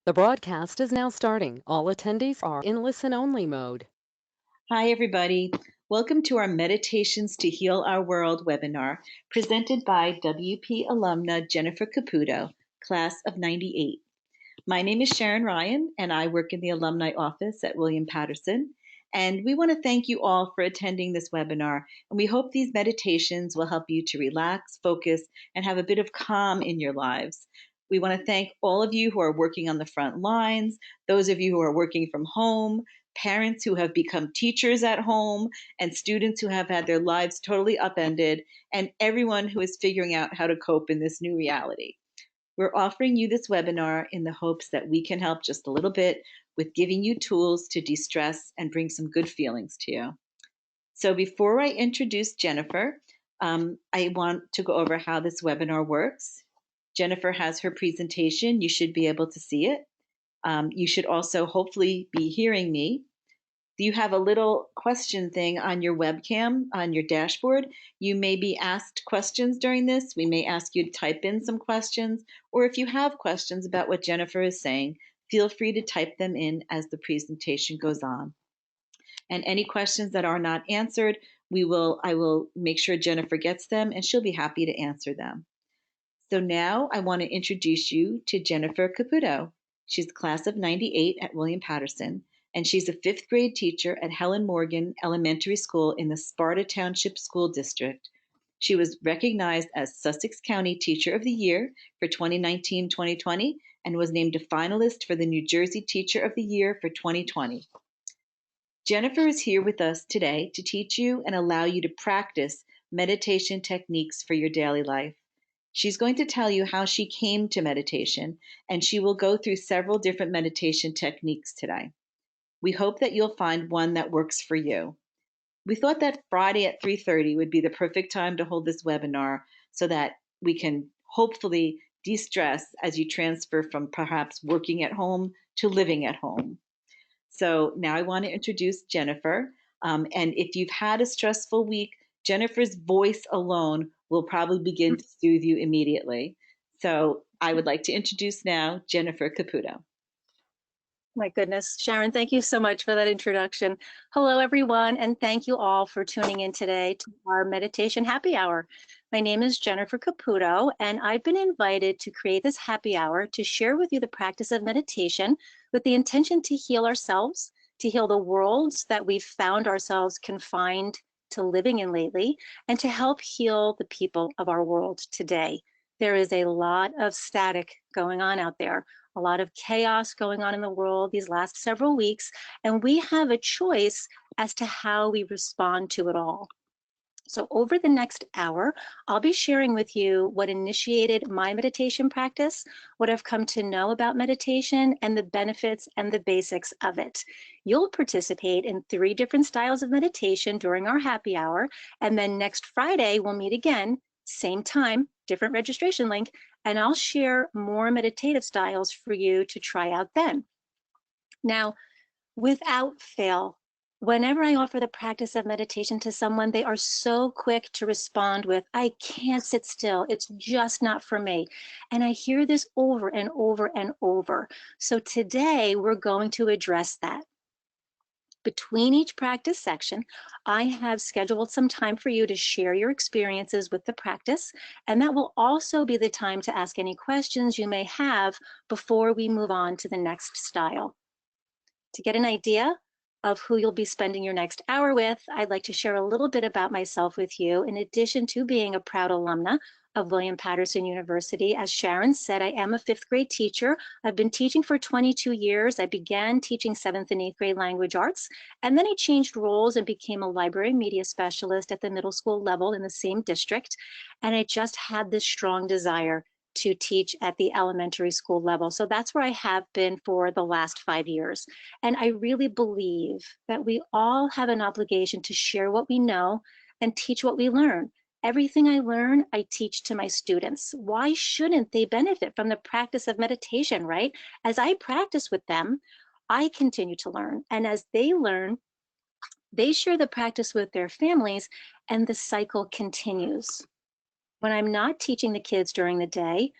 The broadcast is now starting. All attendees are in listen-only mode. Hi, everybody. Welcome to our Meditations to Heal Our World webinar presented by WP alumna Jennifer Caputo, class of 98. My name is Sharon Ryan, and I work in the alumni office at William Patterson. And we want to thank you all for attending this webinar. And we hope these meditations will help you to relax, focus, and have a bit of calm in your lives. We want to thank all of you who are working on the front lines, those of you who are working from home, parents who have become teachers at home, and students who have had their lives totally upended, and everyone who is figuring out how to cope in this new reality. We're offering you this webinar in the hopes that we can help just a little bit with giving you tools to de-stress and bring some good feelings to you. So before I introduce Jennifer, I want to go over how this webinar works. Jennifer has her presentation. You should be able to see it. You should also hopefully be hearing me. You have a little question thing on your webcam, on your dashboard. You may be asked questions during this. We may ask you to type in some questions, or if you have questions about what Jennifer is saying, feel free to type them in as the presentation goes on. And any questions that are not answered, I will make sure Jennifer gets them, and she'll be happy to answer them. So now I want to introduce you to Jennifer Caputo. She's class of 98 at William Patterson, and she's a fifth grade teacher at Helen Morgan Elementary School in the Sparta Township School District. She was recognized as Sussex County Teacher of the Year for 2019-2020 and was named a finalist for the New Jersey Teacher of the Year for 2020. Jennifer is here with us today to teach you and allow you to practice meditation techniques for your daily life. She's going to tell you how she came to meditation, and she will go through several different meditation techniques today. We hope that you'll find one that works for you. We thought that Friday at 3:30 would be the perfect time to hold this webinar so that we can hopefully de-stress as you transfer from perhaps working at home to living at home. So now I want to introduce Jennifer. And if you've had a stressful week, Jennifer's voice alone will probably begin to soothe you immediately. So I would like to introduce now Jennifer Caputo. My goodness, Sharon, thank you so much for that introduction. Hello, everyone, and thank you all for tuning in today to our meditation happy hour. My name is Jennifer Caputo, and I've been invited to create this happy hour to share with you the practice of meditation with the intention to heal ourselves, to heal the worlds that we've found ourselves confined to living in lately, and to help heal the people of our world today. There is a lot of static going on out there, a lot of chaos going on in the world these last several weeks, and we have a choice as to how we respond to it all. So over the next hour, I'll be sharing with you what initiated my meditation practice, what I've come to know about meditation, and the benefits and the basics of it. You'll participate in 3 different styles of meditation during our happy hour, and then next Friday, we'll meet again, same time, different registration link, and I'll share more meditative styles for you to try out then. Now, without fail, whenever I offer the practice of meditation to someone, they are so quick to respond with, I can't sit still. It's just not for me. And I hear this over and over and over. So today we're going to address that. Between each practice section, I have scheduled some time for you to share your experiences with the practice, and that will also be the time to ask any questions you may have before we move on to the next style. To get an idea of who you'll be spending your next hour with, I'd like to share a little bit about myself with you. In addition to being a proud alumna of William Patterson University, as Sharon said, I am a 5th grade teacher. I've been teaching for 22 years. I began teaching 7th and 8th grade language arts, and then I changed roles and became a library media specialist at the middle school level in the same district. And I just had this strong desire to teach at the elementary school level. So that's where I have been for the last 5 years. And I really believe that we all have an obligation to share what we know and teach what we learn. Everything I learn, I teach to my students. Why shouldn't they benefit from the practice of meditation, right? As I practice with them, I continue to learn. And as they learn, they share the practice with their families, and the cycle continues. When I'm not teaching the kids during the day,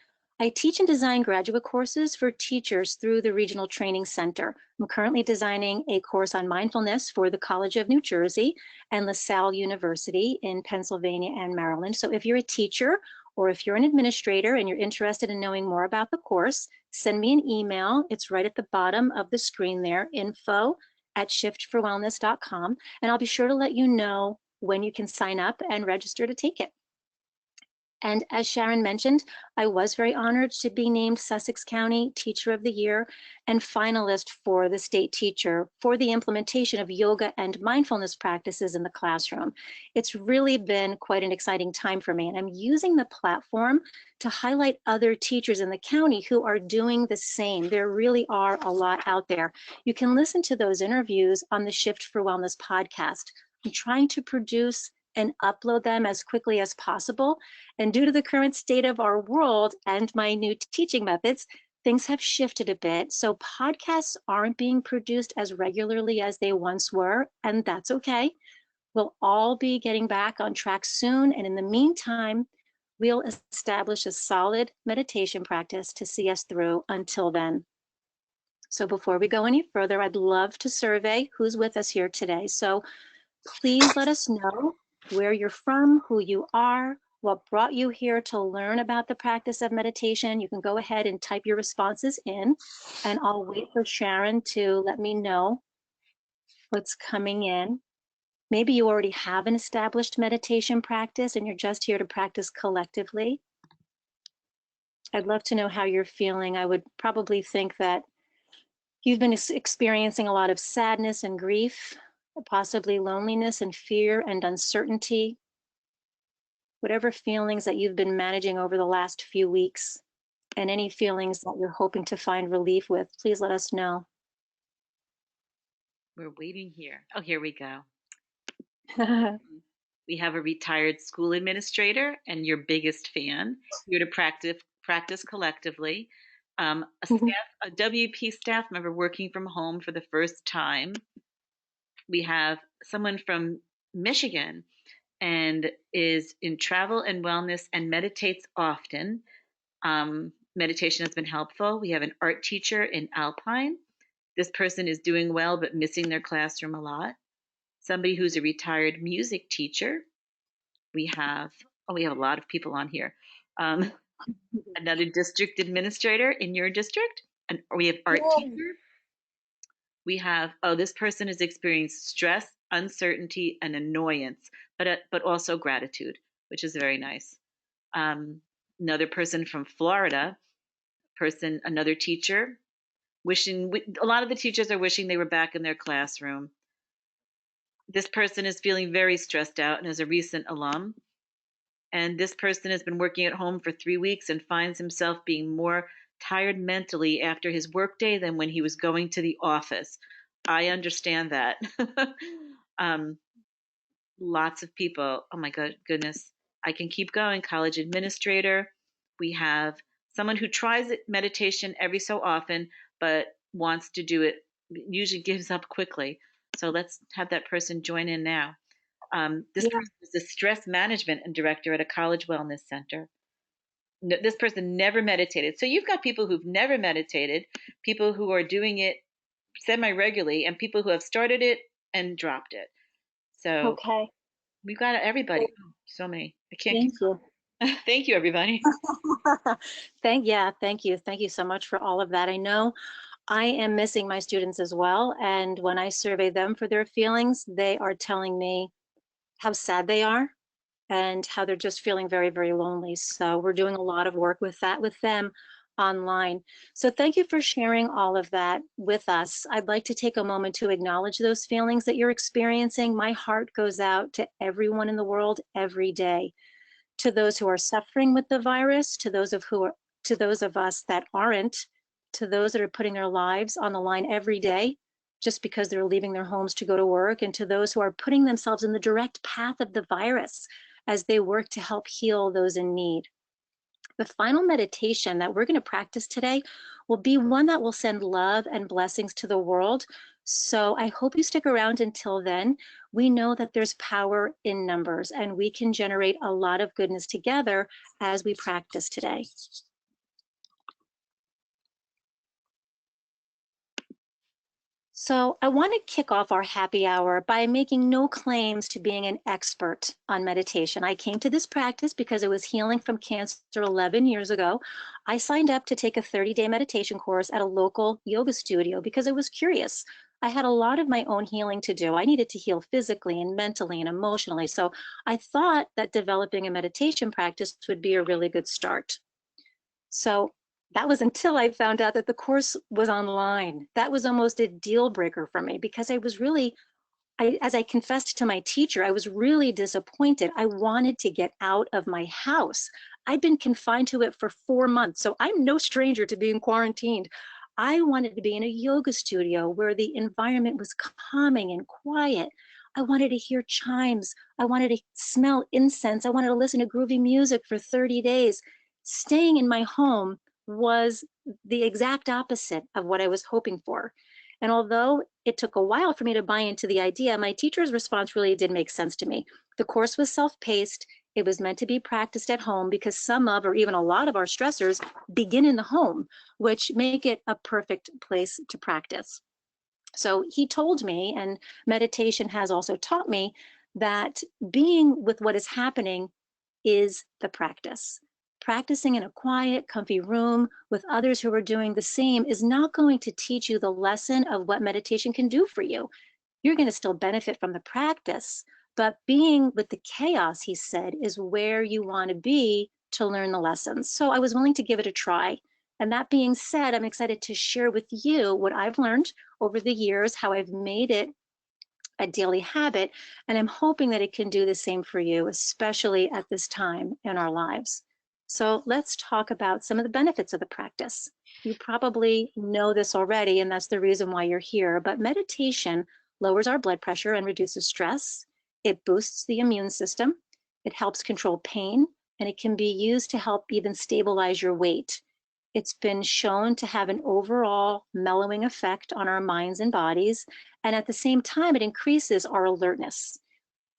I teach and design graduate courses for teachers through the Regional Training Center. I'm currently designing a course on mindfulness for the College of New Jersey and LaSalle University in Pennsylvania and Maryland. So if you're a teacher or if you're an administrator and you're interested in knowing more about the course, send me an email. It's right at the bottom of the screen there, info@shiftforwellness.com, and I'll be sure to let you know when you can sign up and register to take it. And as Sharon mentioned, I was very honored to be named Sussex County Teacher of the Year and finalist for the state teacher for the implementation of yoga and mindfulness practices in the classroom. It's really been quite an exciting time for me, and I'm using the platform to highlight other teachers in the county who are doing the same. There really are a lot out there. You can listen to those interviews on the Shift for Wellness podcast. I'm trying to produce and upload them as quickly as possible. And due to the current state of our world and my new teaching methods, things have shifted a bit. So podcasts aren't being produced as regularly as they once were, and that's okay. We'll all be getting back on track soon. And in the meantime, we'll establish a solid meditation practice to see us through until then. So before we go any further, I'd love to survey who's with us here today. So please let us know where you're from, who you are, what brought you here to learn about the practice of meditation. You can go ahead and type your responses in, and I'll wait for Sharon to let me know what's coming in. Maybe you already have an established meditation practice and you're just here to practice collectively. I'd love to know how you're feeling. I would probably think that you've been experiencing a lot of sadness and grief, possibly loneliness and fear and uncertainty, whatever feelings that you've been managing over the last few weeks, and any feelings that you're hoping to find relief with, please let us know. We're waiting here. Oh, here we go. We have a retired school administrator and your biggest fan here to practice collectively. A WP staff member working from home for the first time. We have someone from Michigan and is in travel and wellness and meditates often. Meditation has been helpful. We have an art teacher in Alpine. This person is doing well but missing their classroom a lot. Somebody who's a retired music teacher. We have a lot of people on here. Another district administrator in your district, and we have art teacher. We have this person has experienced stress, uncertainty, and annoyance, but also gratitude, which is very nice. Another person from Florida, another teacher, a lot of the teachers are wishing they were back in their classroom. This person is feeling very stressed out and is a recent alum. And this person has been working at home for 3 weeks and finds himself being more tired mentally after his workday than when he was going to the office. I understand that. Lots of people. Oh my goodness. I can keep going. College administrator. We have someone who tries meditation every so often, but wants to do it, usually gives up quickly. So let's have that person join in now. This person is the stress management and director at a college wellness center. This person never meditated. So you've got people who've never meditated, people who are doing it semi-regularly, and people who have started it and dropped it. So Okay. we've got everybody. Oh, so many. I can't Thank keep you. Thank you, everybody. Thank you. Thank you so much for all of that. I know I am missing my students as well. And when I survey them for their feelings, they are telling me how sad they are and how they're just feeling very, very lonely. So we're doing a lot of work with that with them online. So thank you for sharing all of that with us. I'd like to take a moment to acknowledge those feelings that you're experiencing. My heart goes out to everyone in the world every day, to those who are suffering with the virus, to those of us that aren't, to those that are putting their lives on the line every day just because they're leaving their homes to go to work, and to those who are putting themselves in the direct path of the virus as they work to help heal those in need. The final meditation that we're going to practice today will be one that will send love and blessings to the world. So I hope you stick around until then. We know that there's power in numbers, and we can generate a lot of goodness together as we practice today. So, I want to kick off our happy hour by making no claims to being an expert on meditation. I came to this practice because I was healing from cancer 11 years ago. I signed up to take a 30-day meditation course at a local yoga studio because I was curious. I had a lot of my own healing to do. I needed to heal physically and mentally and emotionally. So, I thought that developing a meditation practice would be a really good start. So that was until I found out that the course was online. That was almost a deal breaker for me because I was really, as I confessed to my teacher, I was really disappointed. I wanted to get out of my house. I'd been confined to it for 4 months, so I'm no stranger to being quarantined. I wanted to be in a yoga studio where the environment was calming and quiet. I wanted to hear chimes. I wanted to smell incense. I wanted to listen to groovy music for 30 days. Staying in my home was the exact opposite of what I was hoping for. And although it took a while for me to buy into the idea, my teacher's response really did make sense to me. The course was self-paced. It was meant to be practiced at home because some of, or even a lot of our stressors begin in the home, which make it a perfect place to practice. So he told me, and meditation has also taught me, that being with what is happening is the practice. Practicing in a quiet, comfy room with others who are doing the same is not going to teach you the lesson of what meditation can do for you. You're going to still benefit from the practice, but being with the chaos, he said, is where you want to be to learn the lessons. So I was willing to give it a try. And that being said, I'm excited to share with you what I've learned over the years, how I've made it a daily habit, and I'm hoping that it can do the same for you, especially at this time in our lives. So let's talk about some of the benefits of the practice. You probably know this already, and that's the reason why you're here, but meditation lowers our blood pressure and reduces stress. It boosts the immune system. It helps control pain, and it can be used to help even stabilize your weight. It's been shown to have an overall mellowing effect on our minds and bodies, and at the same time, it increases our alertness.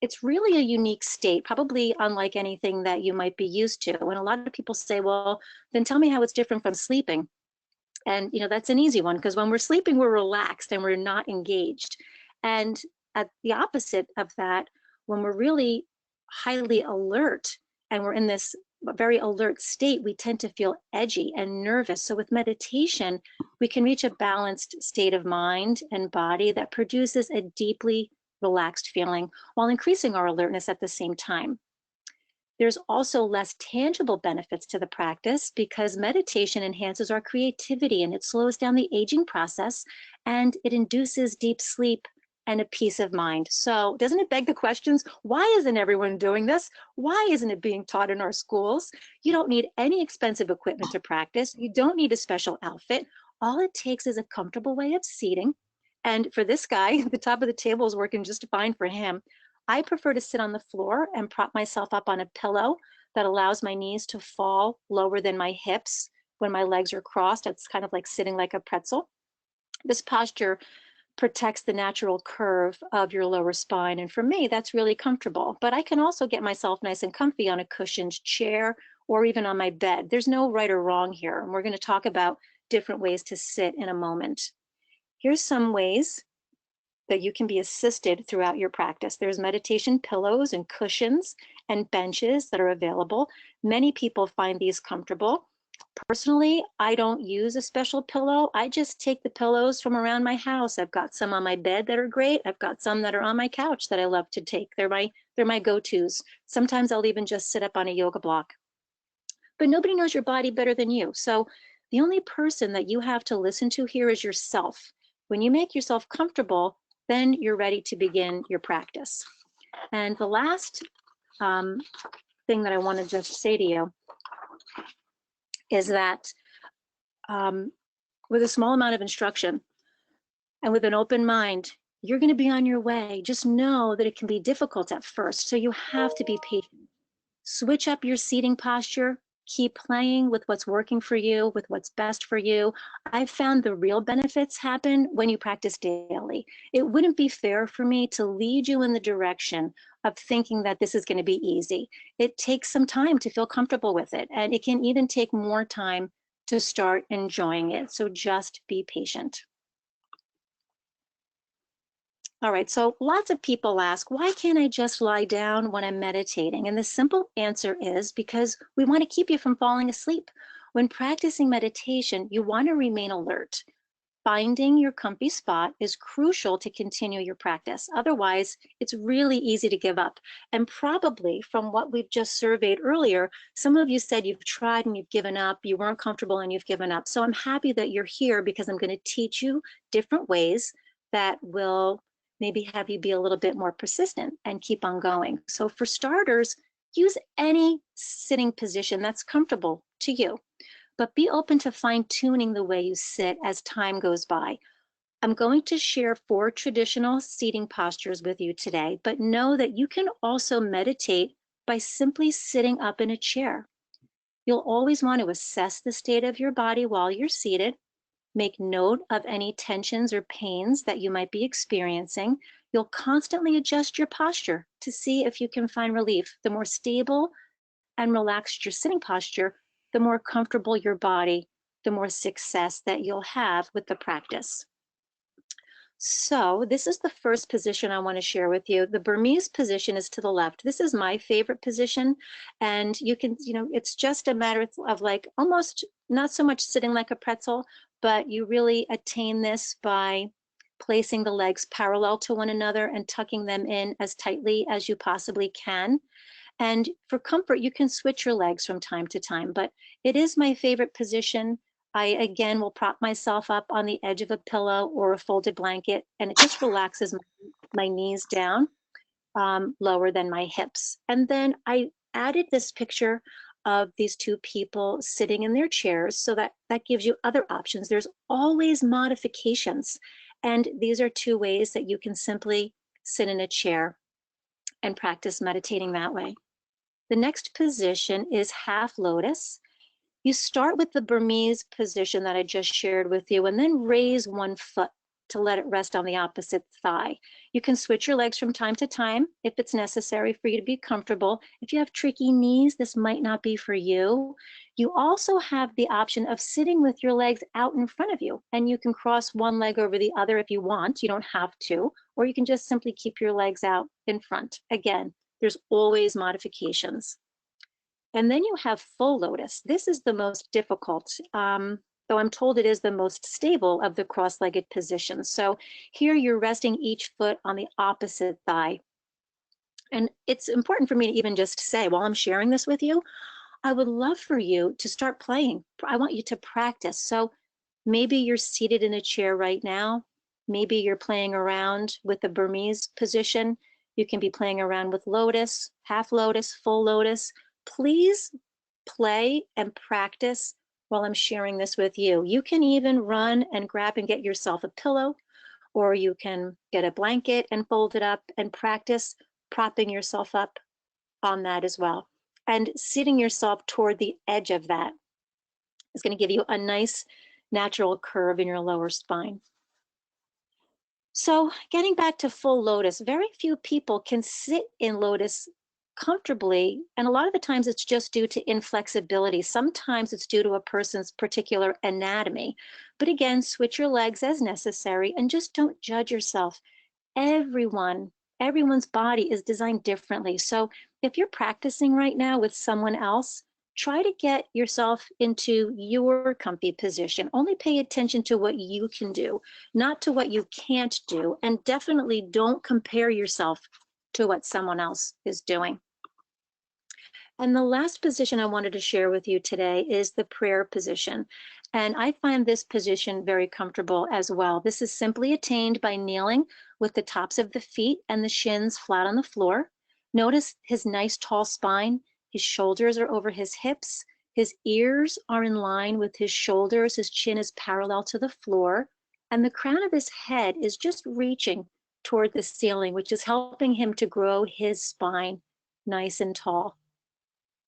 It's really a unique state, probably unlike anything that you might be used to. And a lot of people say, well, then tell me how it's different from sleeping. And that's an easy one because when we're sleeping, we're relaxed and we're not engaged. And at the opposite of that, when we're really highly alert and we're in this very alert state, we tend to feel edgy and nervous. So with meditation, we can reach a balanced state of mind and body that produces a deeply relaxed feeling while increasing our alertness at the same time. There's also less tangible benefits to the practice because meditation enhances our creativity and it slows down the aging process and it induces deep sleep and a peace of mind. So doesn't it beg the questions, why isn't everyone doing this? Why isn't it being taught in our schools? You don't need any expensive equipment to practice. You don't need a special outfit. All it takes is a comfortable way of seating. And for this guy, the top of the table is working just fine for him. I prefer to sit on the floor and prop myself up on a pillow that allows my knees to fall lower than my hips when my legs are crossed. It's kind of like sitting like a pretzel. This posture protects the natural curve of your lower spine. And for me, that's really comfortable. But I can also get myself nice and comfy on a cushioned chair or even on my bed. There's no right or wrong here. And we're going to talk about different ways to sit in a moment. Here's some ways that you can be assisted throughout your practice. There's meditation pillows and cushions and benches that are available. Many people find these comfortable. Personally, I don't use a special pillow. I just take the pillows from around my house. I've got some on my bed that are great. I've got some that are on my couch that I love to take. They're my go-tos. Sometimes I'll even just sit up on a yoga block. But nobody knows your body better than you. So the only person that you have to listen to here is yourself. When you make yourself comfortable, then you're ready to begin your practice. And the last thing that I want to just say to you is that with a small amount of instruction and with an open mind, you're going to be on your way. Just know that it can be difficult at first, so you have to be patient. Switch up your seating posture. Keep playing with what's working for you, with what's best for you. I've found the real benefits happen when you practice daily. It wouldn't be fair for me to lead you in the direction of thinking that this is going to be easy. It takes some time to feel comfortable with it, and it can even take more time to start enjoying it. So just be patient. All right, so lots of people ask, why can't I just lie down when I'm meditating? And the simple answer is because we want to keep you from falling asleep. When practicing meditation, you want to remain alert. Finding your comfy spot is crucial to continue your practice. Otherwise, it's really easy to give up. And probably from what we've just surveyed earlier, some of you said you've tried and you've given up, you weren't comfortable and you've given up. So I'm happy that you're here because I'm going to teach you different ways that will maybe have you be a little bit more persistent and keep on going. So for starters, use any sitting position that's comfortable to you, but be open to fine tuning the way you sit as time goes by. I'm going to share 4 traditional seating postures with you today, but know that you can also meditate by simply sitting up in a chair. You'll always want to assess the state of your body while you're seated. Make note of any tensions or pains that you might be experiencing. You'll constantly adjust your posture to see if you can find relief. The more stable and relaxed your sitting posture, the more comfortable your body, the more success that you'll have with the practice. So this is the first position I want to share with you. The Burmese position is to the left. This is my favorite position. And you can, it's just a matter of like almost not so much sitting like a pretzel, but you really attain this by placing the legs parallel to one another and tucking them in as tightly as you possibly can. And for comfort, you can switch your legs from time to time, but it is my favorite position. I, again, will prop myself up on the edge of a pillow or a folded blanket, and it just relaxes my knees down lower than my hips. And then I added this picture of these 2 people sitting in their chairs so that that gives you other options. There's always modifications. And these are 2 ways that you can simply sit in a chair and practice meditating that way. The next position is half lotus. You start with the Burmese position that I just shared with you and then raise one foot to let it rest on the opposite thigh. You can switch your legs from time to time if it's necessary for you to be comfortable. If you have tricky knees, this might not be for you. You also have the option of sitting with your legs out in front of you, and you can cross one leg over the other if you want. You don't have to, or you can just simply keep your legs out in front. Again, there's always modifications. And then you have full lotus. This is the most difficult, though I'm told it is the most stable of the cross-legged positions. So here you're resting each foot on the opposite thigh. And it's important for me to even just say, while I'm sharing this with you, I would love for you to start playing. I want you to practice. So maybe you're seated in a chair right now. Maybe you're playing around with the Burmese position. You can be playing around with lotus, half lotus, full lotus. Please play and practice while I'm sharing this with you. You can even run and grab and get yourself a pillow, or you can get a blanket and fold it up and practice propping yourself up on that as well. And sitting yourself toward the edge of that is going to give you a nice natural curve in your lower spine. So getting back to full lotus, very few people can sit in lotus comfortably. And a lot of the times it's just due to inflexibility. Sometimes it's due to a person's particular anatomy. But again, switch your legs as necessary and just don't judge yourself. Everyone's body is designed differently. So if you're practicing right now with someone else, try to get yourself into your comfy position. Only pay attention to what you can do, not to what you can't do. And definitely don't compare yourself to what someone else is doing. And the last position I wanted to share with you today is the prayer position. And I find this position very comfortable as well. This is simply attained by kneeling with the tops of the feet and the shins flat on the floor. Notice his nice tall spine. His shoulders are over his hips. His ears are in line with his shoulders. His chin is parallel to the floor. And the crown of his head is just reaching toward the ceiling, which is helping him to grow his spine nice and tall.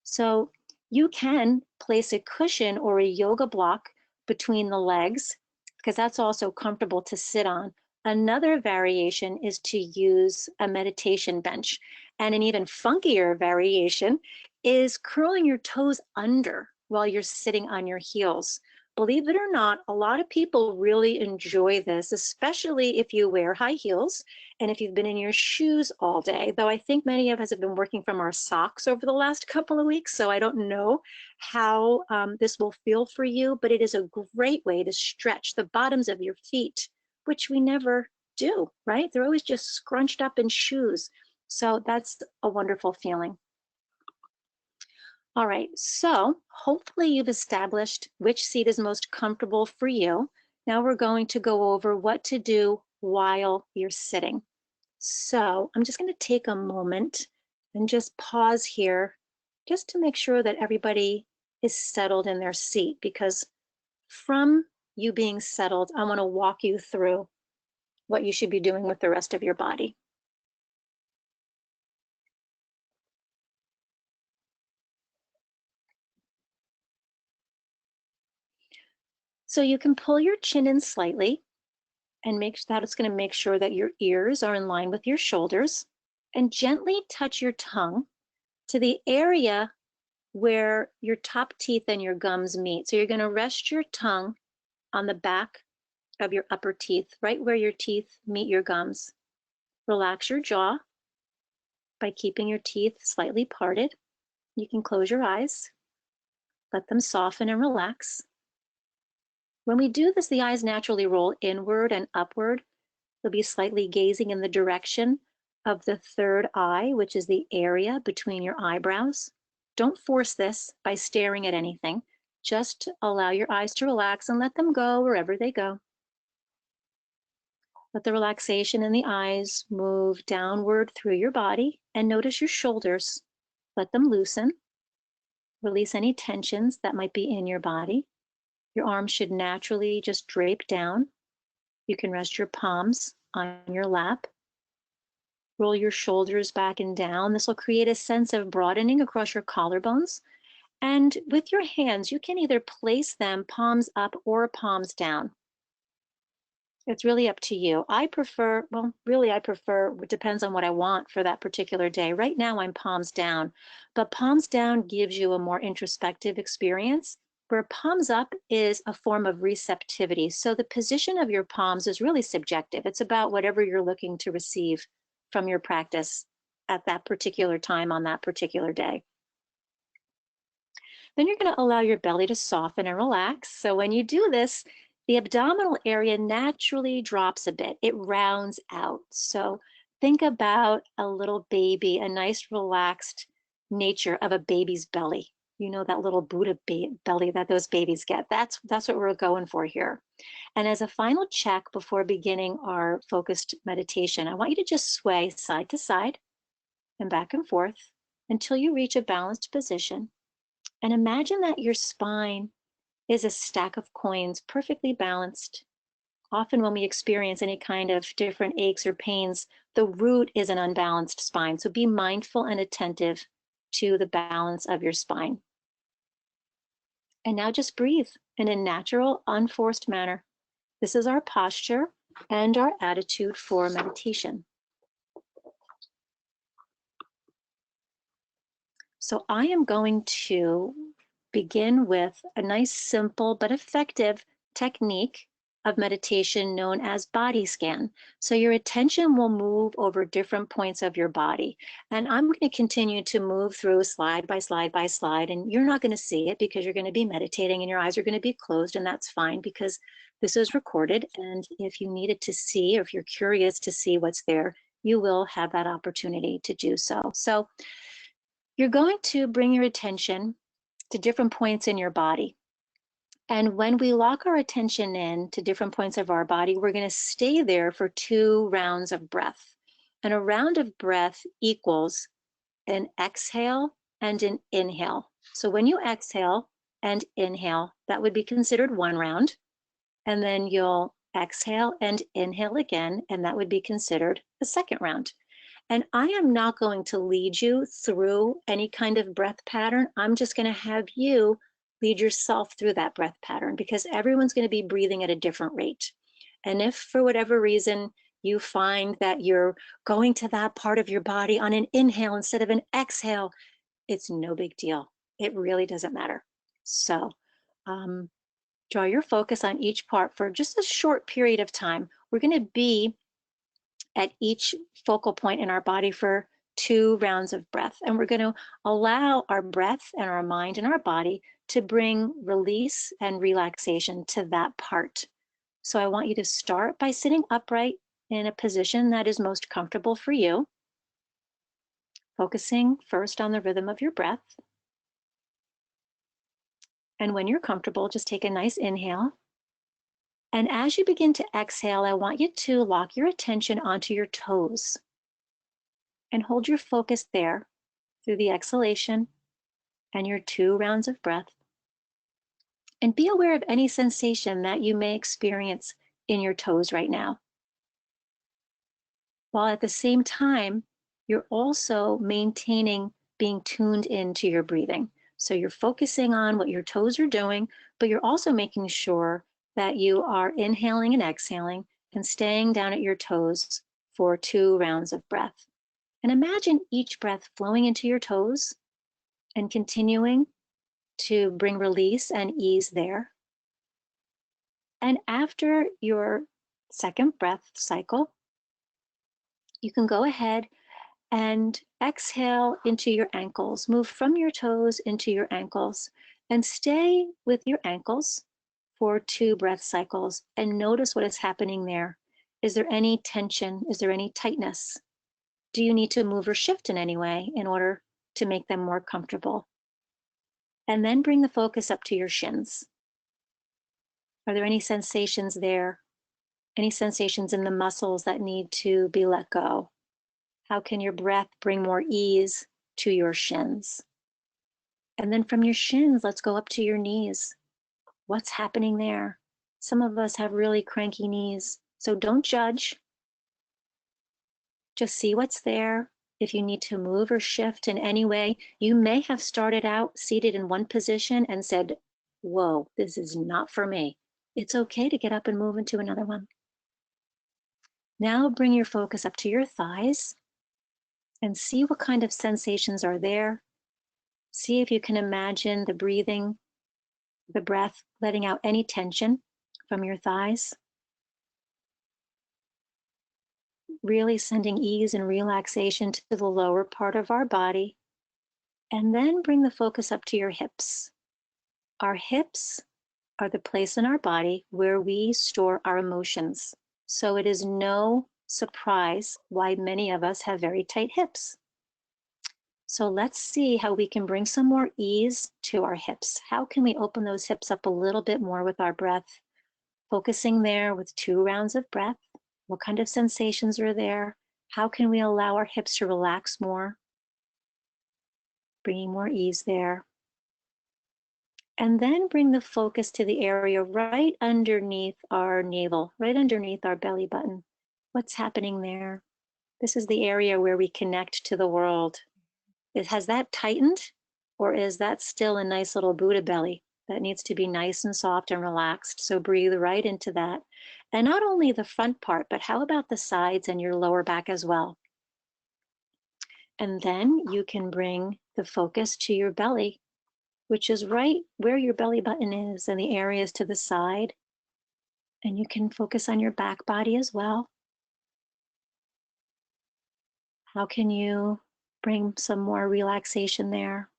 So you can place a cushion or a yoga block between the legs because that's also comfortable to sit on. Another variation is to use a meditation bench. And an even funkier variation is curling your toes under while you're sitting on your heels. believe it or not, a lot of people really enjoy this, especially if you wear high heels and if you've been in your shoes all day. Though I think many of us have been working from our socks over the last couple of weeks, so I don't know how this will feel for you, but it is a great way to stretch the bottoms of your feet, which we never do, right? They're always just scrunched up in shoes. So that's a wonderful feeling. All right, so hopefully you've established which seat is most comfortable for you. Now we're going to go over what to do while you're sitting. So I'm just going to take a moment and just pause here just to make sure that everybody is settled in their seat, because from you being settled, I want to walk you through what you should be doing with the rest of your body. So you can pull your chin in slightly and it's going to make sure that your ears are in line with your shoulders, and gently touch your tongue to the area where your top teeth and your gums meet. So you're going to rest your tongue on the back of your upper teeth, right where your teeth meet your gums. Relax your jaw by keeping your teeth slightly parted. You can close your eyes, let them soften and relax. When we do this, the eyes naturally roll inward and upward. They'll be slightly gazing in the direction of the third eye, which is the area between your eyebrows. Don't force this by staring at anything. Just allow your eyes to relax and let them go wherever they go. Let the relaxation in the eyes move downward through your body, and notice your shoulders. Let them loosen. Release any tensions that might be in your body. Your arms should naturally just drape down. You can rest your palms on your lap. Roll your shoulders back and down. This will create a sense of broadening across your collarbones. And with your hands, you can either place them palms up or palms down. It's really up to you. I prefer, it depends on what I want for that particular day. Right now I'm palms down, but palms down gives you a more introspective experience, where palms up is a form of receptivity. So the position of your palms is really subjective. It's about whatever you're looking to receive from your practice at that particular time on that particular day. Then you're going to allow your belly to soften and relax. So when you do this, the abdominal area naturally drops a bit. It rounds out. So think about a little baby, a nice relaxed nature of a baby's belly. You know, that little Buddha belly that those babies get. That's what we're going for here. And as a final check before beginning our focused meditation, I want you to just sway side to side and back and forth until you reach a balanced position. And imagine that your spine is a stack of coins, perfectly balanced. Often when we experience any kind of different aches or pains, the root is an unbalanced spine. So be mindful and attentive to the balance of your spine. And now just breathe in a natural, unforced manner. This is our posture and our attitude for meditation. So I am going to begin with a nice, simple, but effective technique of meditation known as body scan. So your attention will move over different points of your body. And I'm going to continue to move through slide by slide by slide. And you're not going to see it because you're going to be meditating and your eyes are going to be closed. And that's fine because this is recorded. And if you needed to see, or if you're curious to see what's there, you will have that opportunity to do so. So you're going to bring your attention to different points in your body. And when we lock our attention in to different points of our body, we're going to stay there for 2 rounds of breath. And a round of breath equals an exhale and an inhale. So when you exhale and inhale, that would be considered 1 round. And then you'll exhale and inhale again, and that would be considered the 2nd round. And I am not going to lead you through any kind of breath pattern. I'm just going to have you lead yourself through that breath pattern, because everyone's going to be breathing at a different rate. And if for whatever reason you find that you're going to that part of your body on an inhale instead of an exhale, it's no big deal. It really doesn't matter. So Draw your focus on each part for just a short period of time. We're going to be at each focal point in our body for 2 rounds of breath. And we're going to allow our breath and our mind and our body to bring release and relaxation to that part. So I want you to start by sitting upright in a position that is most comfortable for you, focusing first on the rhythm of your breath. And when you're comfortable, just take a nice inhale. And as you begin to exhale, I want you to lock your attention onto your toes and hold your focus there through the exhalation and your 2 rounds of breath. And be aware of any sensation that you may experience in your toes right now. While at the same time, you're also maintaining being tuned into your breathing. So you're focusing on what your toes are doing, but you're also making sure that you are inhaling and exhaling and staying down at your toes for 2 rounds of breath. And imagine each breath flowing into your toes and continuing to bring release and ease there. And after your second breath cycle, you can go ahead and exhale into your ankles. Move from your toes into your ankles and stay with your ankles for 2 breath cycles and notice what is happening there. Is there any tension? Is there any tightness? Do you need to move or shift in any way in order to make them more comfortable? And then bring the focus up to your shins. Are there any sensations there? Any sensations in the muscles that need to be let go? How can your breath bring more ease to your shins? And then from your shins, let's go up to your knees. What's happening there? Some of us have really cranky knees, so don't judge. Just see what's there. If you need to move or shift in any way, you may have started out seated in one position and said, whoa, this is not for me. It's okay to get up and move into another one. Now bring your focus up to your thighs and see what kind of sensations are there. See if you can imagine the breathing, the breath, letting out any tension from your thighs. Really sending ease and relaxation to the lower part of our body. And then bring the focus up to your hips. Our hips are the place in our body where we store our emotions. So it is no surprise why many of us have very tight hips. So let's see how we can bring some more ease to our hips. How can we open those hips up a little bit more with our breath? Focusing there with 2 rounds of breath. What kind of sensations are there? How can we allow our hips to relax more? Bringing more ease there. And then bring the focus to the area right underneath our navel, right underneath our belly button. What's happening there? This is the area where we connect to the world. Has that tightened, or is that still a nice little Buddha belly that needs to be nice and soft and relaxed? So breathe right into that. And not only the front part, but how about the sides and your lower back as well? And then you can bring the focus to your belly, which is right where your belly button is and the areas to the side. And you can focus on your back body as well. How can you bring some more relaxation there?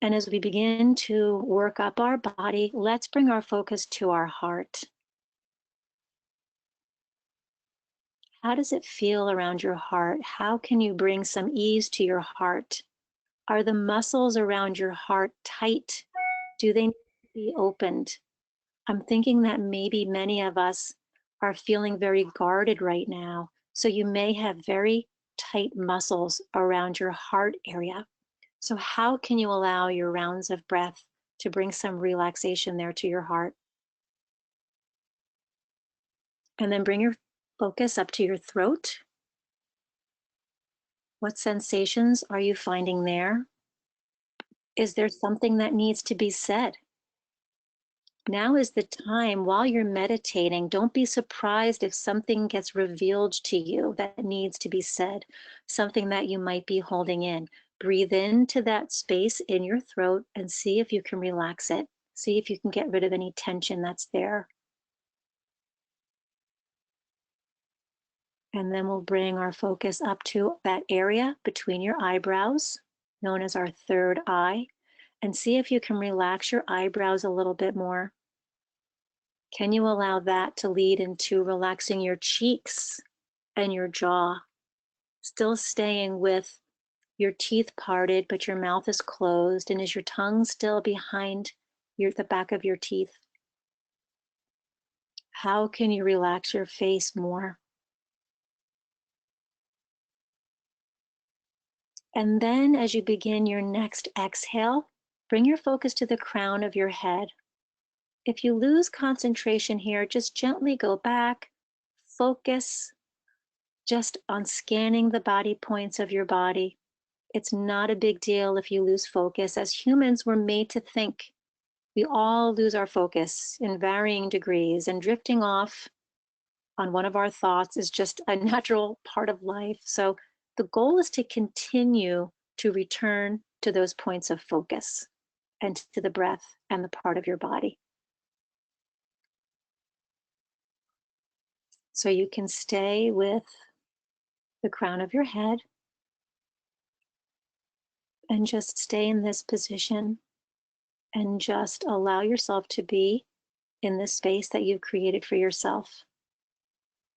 And as we begin to work up our body, let's bring our focus to our heart. How does it feel around your heart? How can you bring some ease to your heart? Are the muscles around your heart tight? Do they need to be opened? I'm thinking that maybe many of us are feeling very guarded right now. So you may have very tight muscles around your heart area. So how can you allow your rounds of breath to bring some relaxation there to your heart? And then bring your focus up to your throat. What sensations are you finding there? Is there something that needs to be said? Now is the time while you're meditating. Don't be surprised if something gets revealed to you that needs to be said, something that you might be holding in. Breathe into that space in your throat and see if you can relax it. See if you can get rid of any tension that's there. And then we'll bring our focus up to that area between your eyebrows, known as our third eye, and see if you can relax your eyebrows a little bit more. Can you allow that to lead into relaxing your cheeks and your jaw? Still staying with your teeth parted, but your mouth is closed. And is your tongue still behind the back of your teeth? How can you relax your face more? And then as you begin your next exhale, bring your focus to the crown of your head. If you lose concentration here, just gently go back, focus just on scanning the body points of your body. It's not a big deal if you lose focus. As humans, we're made to think. We all lose our focus in varying degrees, and drifting off on one of our thoughts is just a natural part of life. So the goal is to continue to return to those points of focus and to the breath and the part of your body. So you can stay with the crown of your head and just stay in this position and just allow yourself to be in this space that you've created for yourself.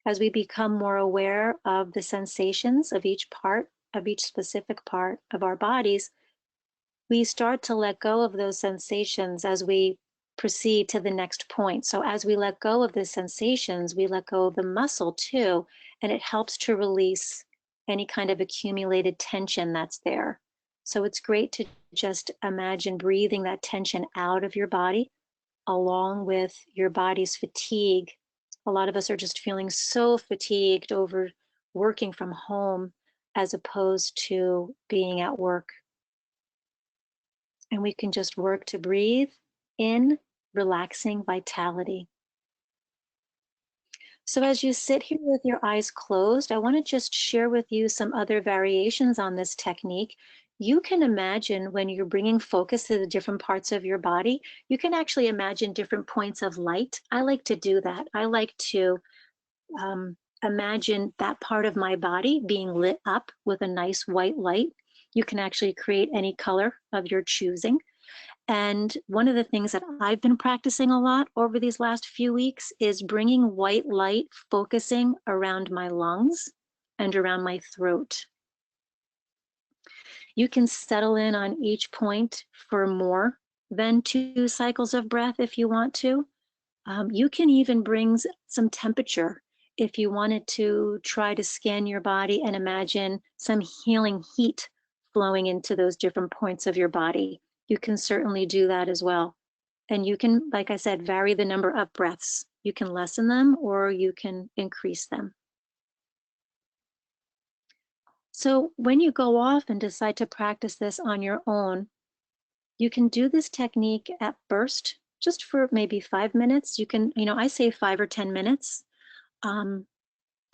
As we become more aware of the sensations of each part, of each specific part of our bodies, we start to let go of those sensations as we proceed to the next point. So as we let go of the sensations, we let go of the muscle too, and it helps to release any kind of accumulated tension that's there. So it's great to just imagine breathing that tension out of your body along with your body's fatigue. A lot of us are just feeling so fatigued over working from home as opposed to being at work. And we can just work to breathe in relaxing vitality. So as you sit here with your eyes closed, I want to just share with you some other variations on this technique. You can imagine when you're bringing focus to the different parts of your body, you can actually imagine different points of light. I like to do that. I like to imagine that part of my body being lit up with a nice white light. You can actually create any color of your choosing. And one of the things that I've been practicing a lot over these last few weeks is bringing white light, focusing around my lungs and around my throat. You can settle in on each point for more than 2 cycles of breath if you want to. You can even bring some temperature if you wanted to try to scan your body and imagine some healing heat flowing into those different points of your body. You can certainly do that as well. And you can, like I said, vary the number of breaths. You can lessen them or you can increase them. So when you go off and decide to practice this on your own, you can do this technique at first, just for maybe 5 minutes. You can, I say 5 or 10 minutes. Um,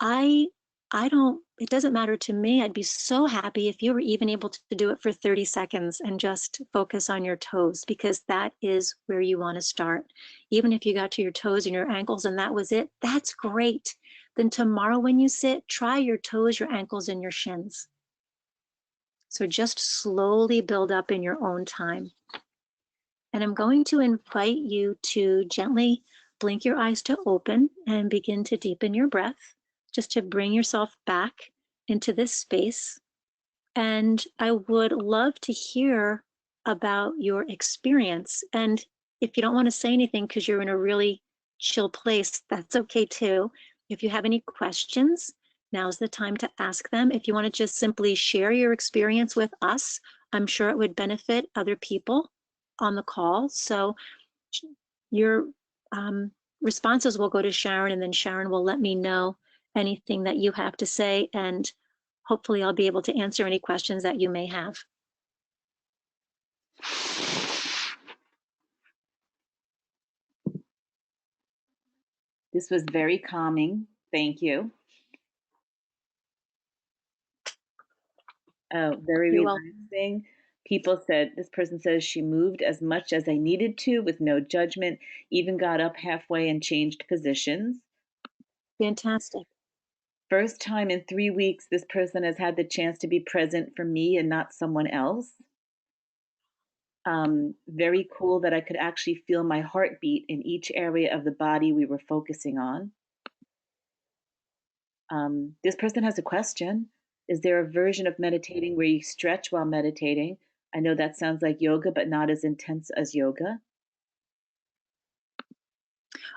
I I don't, it doesn't matter to me. I'd be so happy if you were even able to do it for 30 seconds and just focus on your toes, because that is where you want to start. Even if you got to your toes and your ankles and that was it, that's great. Then tomorrow when you sit, try your toes, your ankles, and your shins. So just slowly build up in your own time. And I'm going to invite you to gently blink your eyes to open and begin to deepen your breath, just to bring yourself back into this space. And I would love to hear about your experience. And if you don't want to say anything because you're in a really chill place, that's okay too. If you have any questions, now's the time to ask them. If you want to just simply share your experience with us, I'm sure it would benefit other people on the call. So your responses will go to Sharon, and then Sharon will let me know anything that you have to say, and hopefully I'll be able to answer any questions that you may have. This was very calming. Thank you. Oh, very You're welcome. relaxing. People said, this person says she moved as much as I needed to with no judgment, even got up halfway and changed positions. Fantastic. First time in 3 weeks, this person has had the chance to be present for me and not someone else. Very cool that I could actually feel my heartbeat in each area of the body we were focusing on. This person has a question. Is there a version of meditating where you stretch while meditating? I know that sounds like yoga, but not as intense as yoga.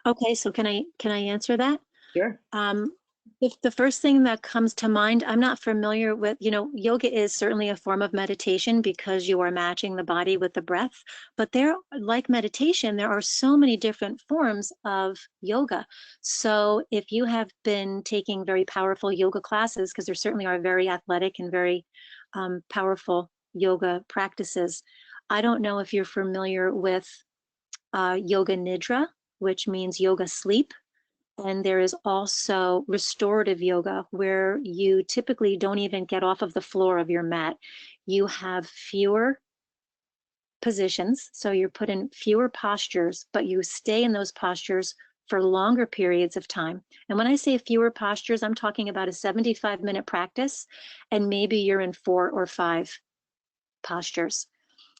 Okay, so can I answer that? Sure. Um, if the first thing that comes to mind, I'm not familiar with, yoga is certainly a form of meditation because you are matching the body with the breath. But there, like meditation, there are so many different forms of yoga. So if you have been taking very powerful yoga classes, because there certainly are very athletic and very powerful yoga practices, I don't know if you're familiar with yoga nidra, which means yoga sleep. And there is also restorative yoga, where you typically don't even get off of the floor of your mat. You have fewer positions, so you're put in fewer postures, but you stay in those postures for longer periods of time. And when I say fewer postures, I'm talking about a 75-minute practice, and maybe you're in 4 or 5 postures,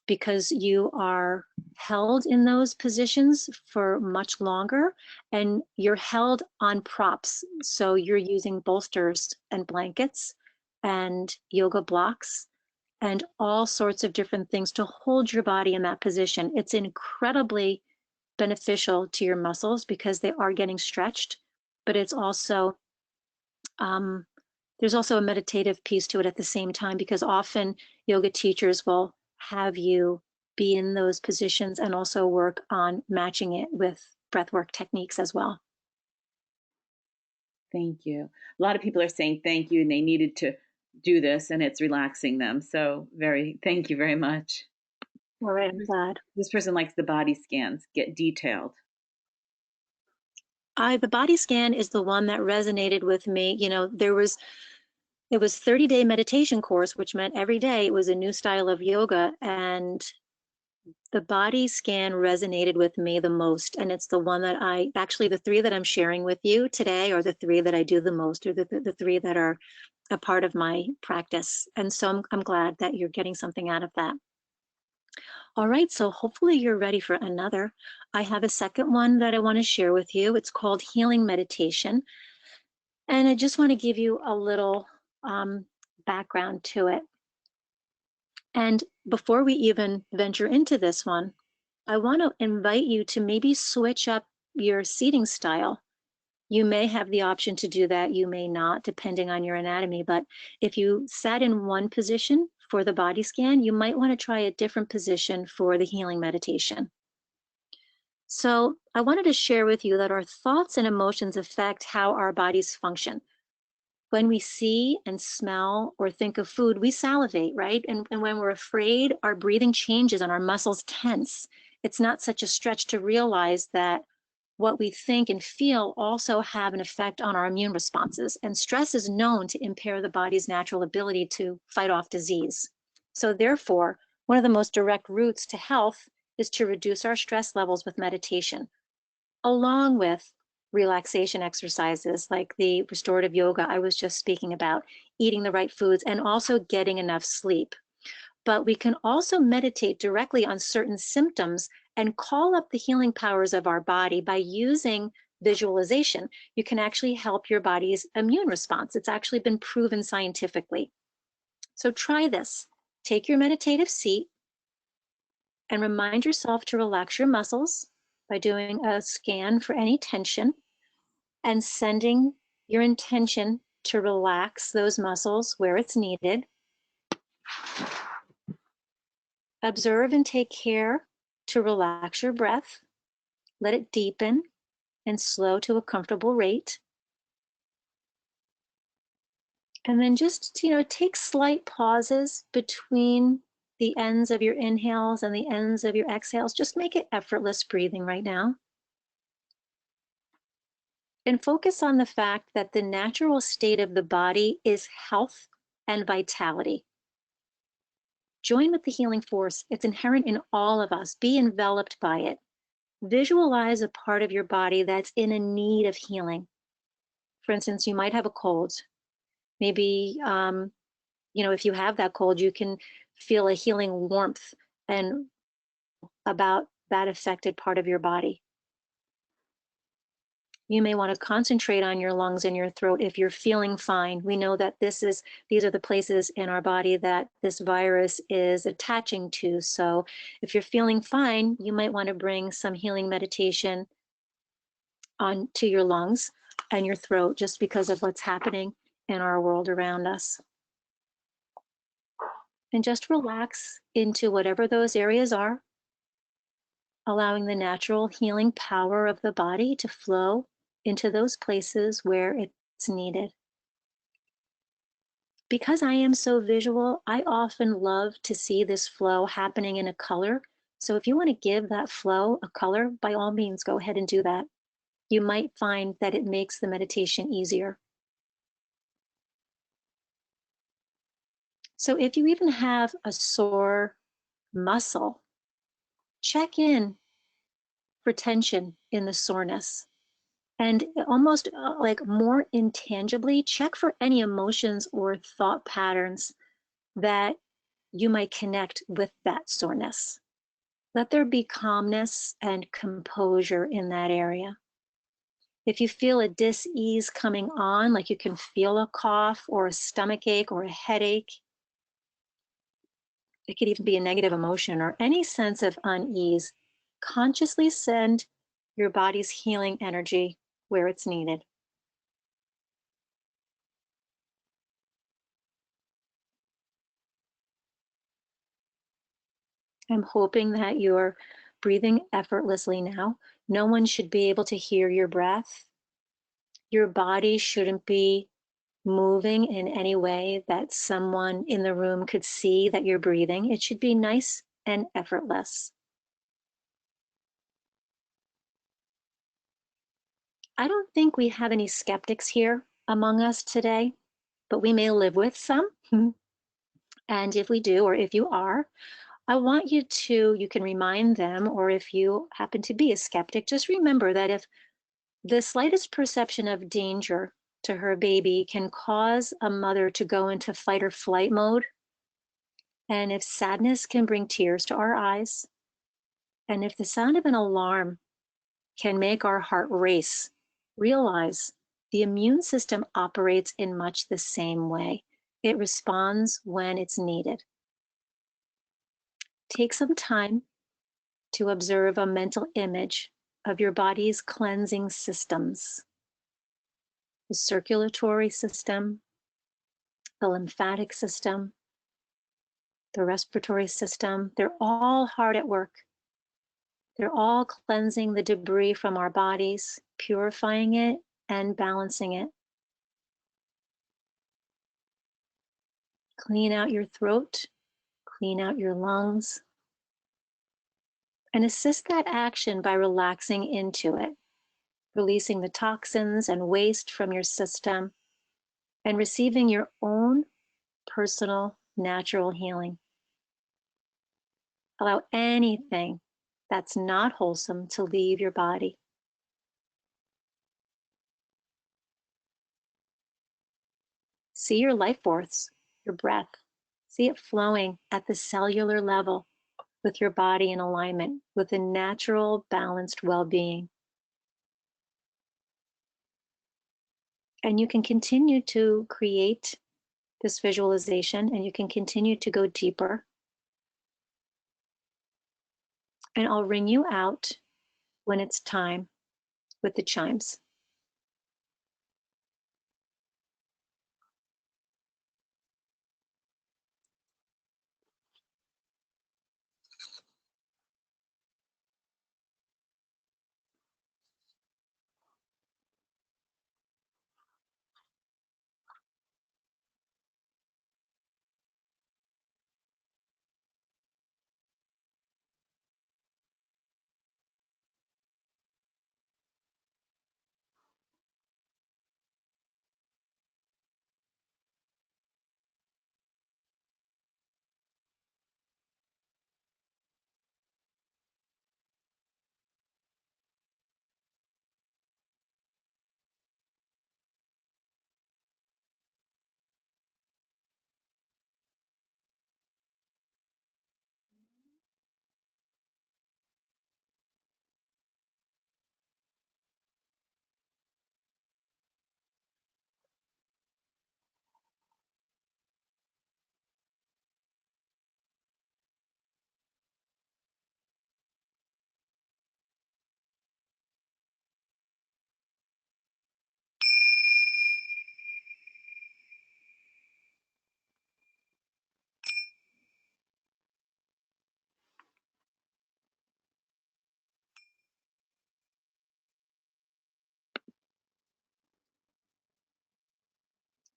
because you are held in those positions for much longer, and you're held on props. So you're using bolsters and blankets and yoga blocks and all sorts of different things to hold your body in that position. It's incredibly beneficial to your muscles because they are getting stretched, but it's also um, there's also a meditative piece to it at the same time, because often yoga teachers will have you be in those positions and also work on matching it with breathwork techniques as well. Thank you. A lot of people are saying thank you and they needed to do this and it's relaxing them. So, thank you very much. All right, I'm glad. This person likes the body scans, get detailed. The body scan is the one that resonated with me. It was 30-day meditation course, which meant every day it was a new style of yoga, and the body scan resonated with me the most. And it's the one that the three that I'm sharing with you today are the three that I do the most, or the three that are a part of my practice. And so I'm glad that you're getting something out of that. All right, so hopefully you're ready for another. I have a second one that I want to share with you. It's called healing meditation. And I just want to give you a little background to it. And before we even venture into this one, I want to invite you to maybe switch up your seating style. You may have the option to do that, you may not, depending on your anatomy. But if you sat in one position for the body scan, you might want to try a different position for the healing meditation. So I wanted to share with you that our thoughts and emotions affect how our bodies function. When we see and smell or think of food, we salivate, right? And when we're afraid, our breathing changes and our muscles tense. It's not such a stretch to realize that what we think and feel also have an effect on our immune responses. And stress is known to impair the body's natural ability to fight off disease. So therefore, one of the most direct routes to health is to reduce our stress levels with meditation, along with relaxation exercises like the restorative yoga I was just speaking about, eating the right foods, and also getting enough sleep. But we can also meditate directly on certain symptoms and call up the healing powers of our body by using visualization. You can actually help your body's immune response. It's actually been proven scientifically. So try this. Take your meditative seat and remind yourself to relax your muscles by doing a scan for any tension and sending your intention to relax those muscles where it's needed. Observe and take care to relax your breath. Let it deepen and slow to a comfortable rate. And then just, take slight pauses between the ends of your inhales and the ends of your exhales. Just make it effortless breathing right now. And focus on the fact that the natural state of the body is health and vitality. Join with the healing force. It's inherent in all of us. Be enveloped by it. Visualize a part of your body that's in a need of healing. For instance, you might have a cold. Maybe, if you have that cold, you can feel a healing warmth and about that affected part of your body. You may want to concentrate on your lungs and your throat if you're feeling fine. We know that these are the places in our body that this virus is attaching to. So if you're feeling fine, you might want to bring some healing meditation on to your lungs and your throat just because of what's happening in our world around us. And just relax into whatever those areas are, allowing the natural healing power of the body to flow into those places where it's needed. Because I am so visual, I often love to see this flow happening in a color. So if you want to give that flow a color, by all means, go ahead and do that. You might find that it makes the meditation easier. So if you even have a sore muscle, check in for tension in the soreness. And almost like more intangibly, check for any emotions or thought patterns that you might connect with that soreness. Let there be calmness and composure in that area. If you feel a dis-ease coming on, like you can feel a cough or a stomach ache or a headache, it could even be a negative emotion or any sense of unease, consciously send your body's healing energy where it's needed. I'm hoping that you're breathing effortlessly now. No one should be able to hear your breath. Your body shouldn't be moving in any way that someone in the room could see that you're breathing. It should be nice and effortless. I don't think we have any skeptics here among us today, but we may live with some. And if we do, or if you are, I want you can remind them, or if you happen to be a skeptic, just remember that if the slightest perception of danger to her baby can cause a mother to go into fight or flight mode, and if sadness can bring tears to our eyes, and if the sound of an alarm can make our heart race, realize the immune system operates in much the same way. It responds when it's needed. Take some time to observe a mental image of your body's cleansing systems, the circulatory system, the lymphatic system, the respiratory system. They're all hard at work. They're all cleansing the debris from our bodies, purifying it and balancing it. Clean out your throat, clean out your lungs, and assist that action by relaxing into it, releasing the toxins and waste from your system, and receiving your own personal natural healing. Allow anything that's not wholesome to leave your body. See your life force, your breath. See it flowing at the cellular level with your body in alignment with a natural, balanced well-being. And you can continue to create this visualization and you can continue to go deeper. And I'll ring you out when it's time with the chimes.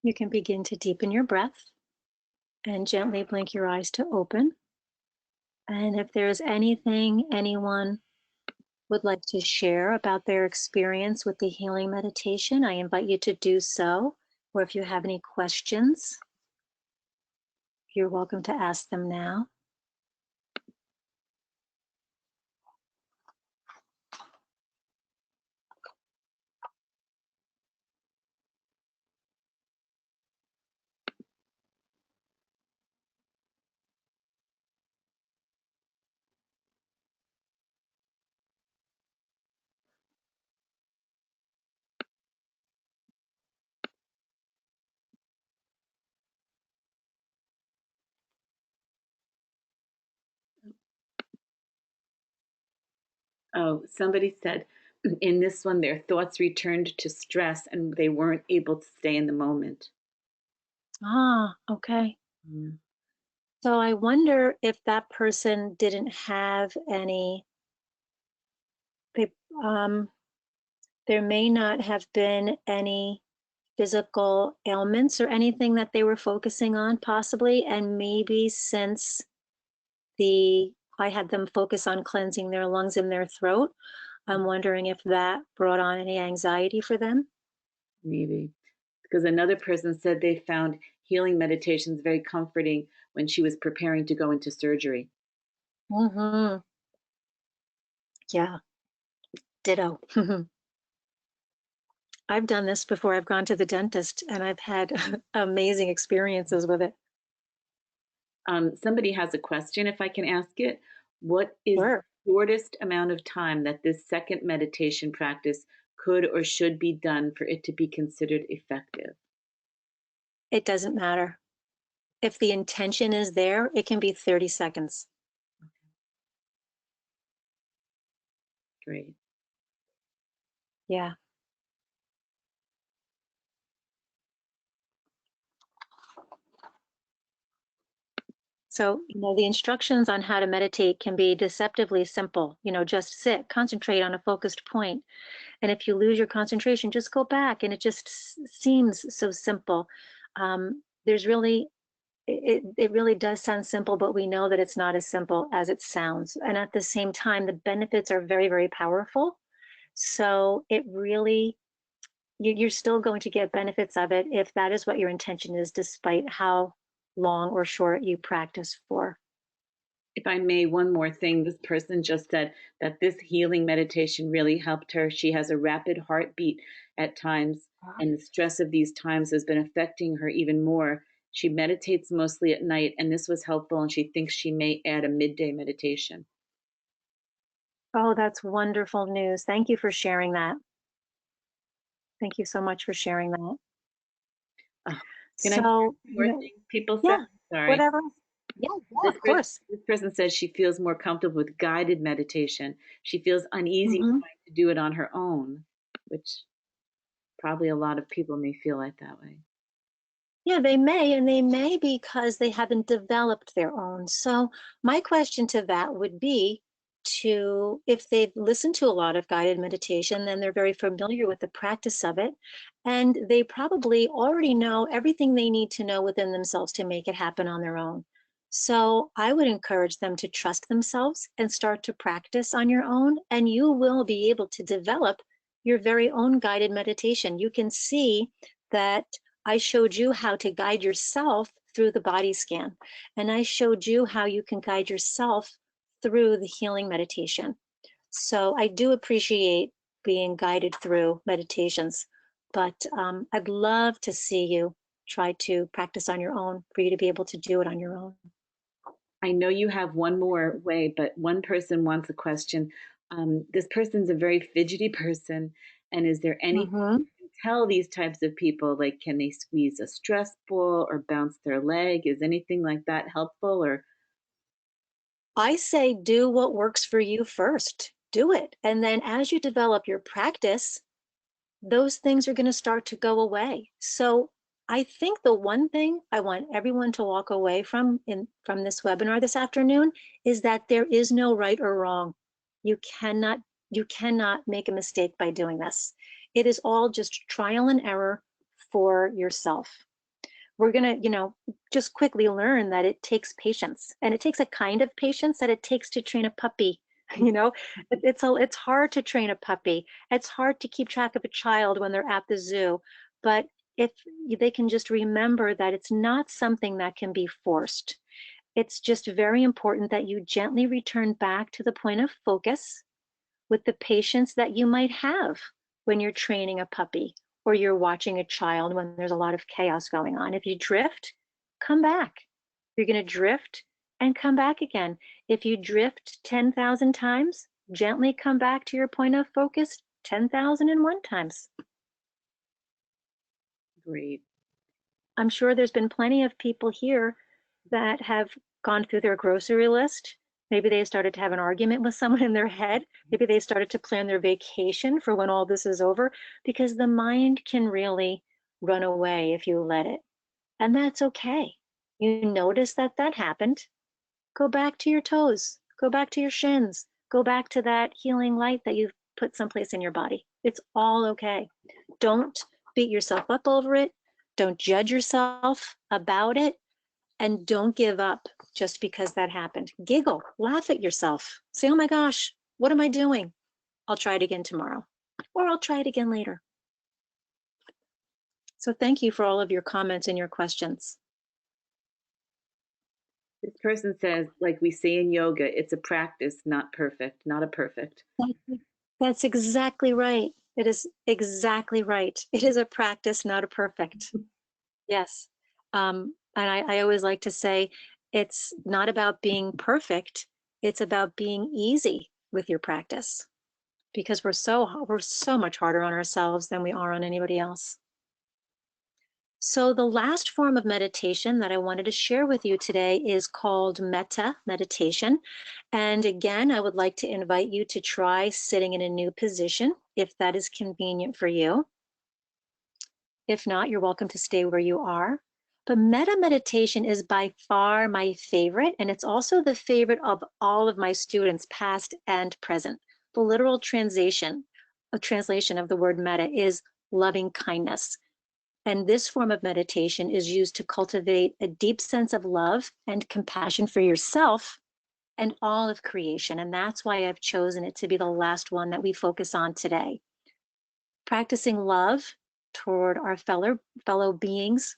You can begin to deepen your breath and gently blink your eyes to open. And if there's anything anyone would like to share about their experience with the healing meditation, I invite you to do so. Or if you have any questions, you're welcome to ask them now. Oh, somebody said in this one, their thoughts returned to stress and they weren't able to stay in the moment. Ah, okay. Mm. So I wonder if that person didn't have any, they, um, there may not have been any physical ailments or anything that they were focusing on, possibly. And maybe since I had them focus on cleansing their lungs and their throat, I'm wondering if that brought on any anxiety for them. Maybe. Because another person said they found healing meditations very comforting when she was preparing to go into surgery. Hmm. Yeah, ditto. I've done this before. I've gone to the dentist and I've had amazing experiences with it. Somebody has a question, if I can ask it. What is the Sure. shortest amount of time that this second meditation practice could or should be done for it to be considered effective? It doesn't matter. If the intention is there, it can be 30 seconds. Great. Yeah. So, the instructions on how to meditate can be deceptively simple. Just sit, concentrate on a focused point. And if you lose your concentration, just go back. And it just seems so simple. There's really, it really does sound simple, but we know that it's not as simple as it sounds. And at the same time, the benefits are very, very powerful. So it really, you're still going to get benefits of it if that is what your intention is, despite how long or short you practice for. If I may, one more thing. This person just said that this healing meditation really helped her. She has a rapid heartbeat at times, and the stress of these times has been affecting her even more. She meditates mostly at night, and this was helpful, and she thinks she may add a midday meditation. Oh, that's wonderful news. Thank you for sharing that. Thank you so much for sharing that. Oh, can I share So, more things people said? yeah, Sorry. whatever. Yeah, yeah, This of person, course. this person says she feels more comfortable with guided meditation. She feels uneasy Hmm. trying to do it on her own, which probably a lot of people may feel like that way. Yeah, they may, and they may because they haven't developed their own. So, my question to that would be if they've listened to a lot of guided meditation, then they're very familiar with the practice of it. And they probably already know everything they need to know within themselves to make it happen on their own. So, I would encourage them to trust themselves and start to practice on your own, and you will be able to develop your very own guided meditation. You can see that I showed you how to guide yourself through the body scan, and I showed you how you can guide yourself through the healing meditation. So I do appreciate being guided through meditations, but I'd love to see you try to practice on your own for you to be able to do it on your own. I know you have one more way, but one person wants a question. This person's a very fidgety person, and is there anything Hmm. you can tell these types of people? Like, can they squeeze a stress ball or bounce their leg? Is anything like that helpful? Or I say do what works for you first. Do it. And then as you develop your practice, those things are going to start to go away. So I think the one thing I want everyone to walk away from this webinar this afternoon is that there is no right or wrong. You cannot you cannot make a mistake by doing this. It is all just trial and error for yourself. we're going to, just quickly learn that it takes patience, and it takes a kind of patience that it takes to train a puppy. You know, it's hard to train a puppy. It's hard to keep track of a child when they're at the zoo. But if they can just remember that it's not something that can be forced, it's just very important that you gently return back to the point of focus with the patience that you might have when you're training a puppy or you're watching a child when there's a lot of chaos going on. If you drift, come back. You're going to drift and come back again. If you drift 10,000 times, gently come back to your point of focus 10,001 times. Great. I'm sure there's been plenty of people here that have gone through their grocery list. Maybe they started to have an argument with someone in their head. Maybe they started to plan their vacation for when all this is over, because the mind can really run away if you let it. And that's okay. You notice that that happened. Go back to your toes. Go back to your shins. Go back to that healing light that you've put someplace in your body. It's all okay. Don't beat yourself up over it. Don't judge yourself about it. And don't give up just because that happened. Giggle, laugh at yourself. Say, oh my gosh, what am I doing? I'll try it again tomorrow, or I'll try it again later. So thank you for all of your comments and your questions. This person says, like we say in yoga, it's a practice, not perfect, not a perfect. That's exactly right. It is exactly right. It is a practice, not a perfect. Yes. And I always like to say, it's not about being perfect. It's about being easy with your practice, because we're so much harder on ourselves than we are on anybody else. So the last form of meditation that I wanted to share with you today is called metta meditation. And again, I would like to invite you to try sitting in a new position if that is convenient for you. If not, you're welcome to stay where you are. But metta meditation is by far my favorite, and it's also the favorite of all of my students, past and present. The literal translation of the word metta is loving kindness. And this form of meditation is used to cultivate a deep sense of love and compassion for yourself and all of creation. And that's why I've chosen it to be the last one that we focus on today. Practicing love toward our fellow beings,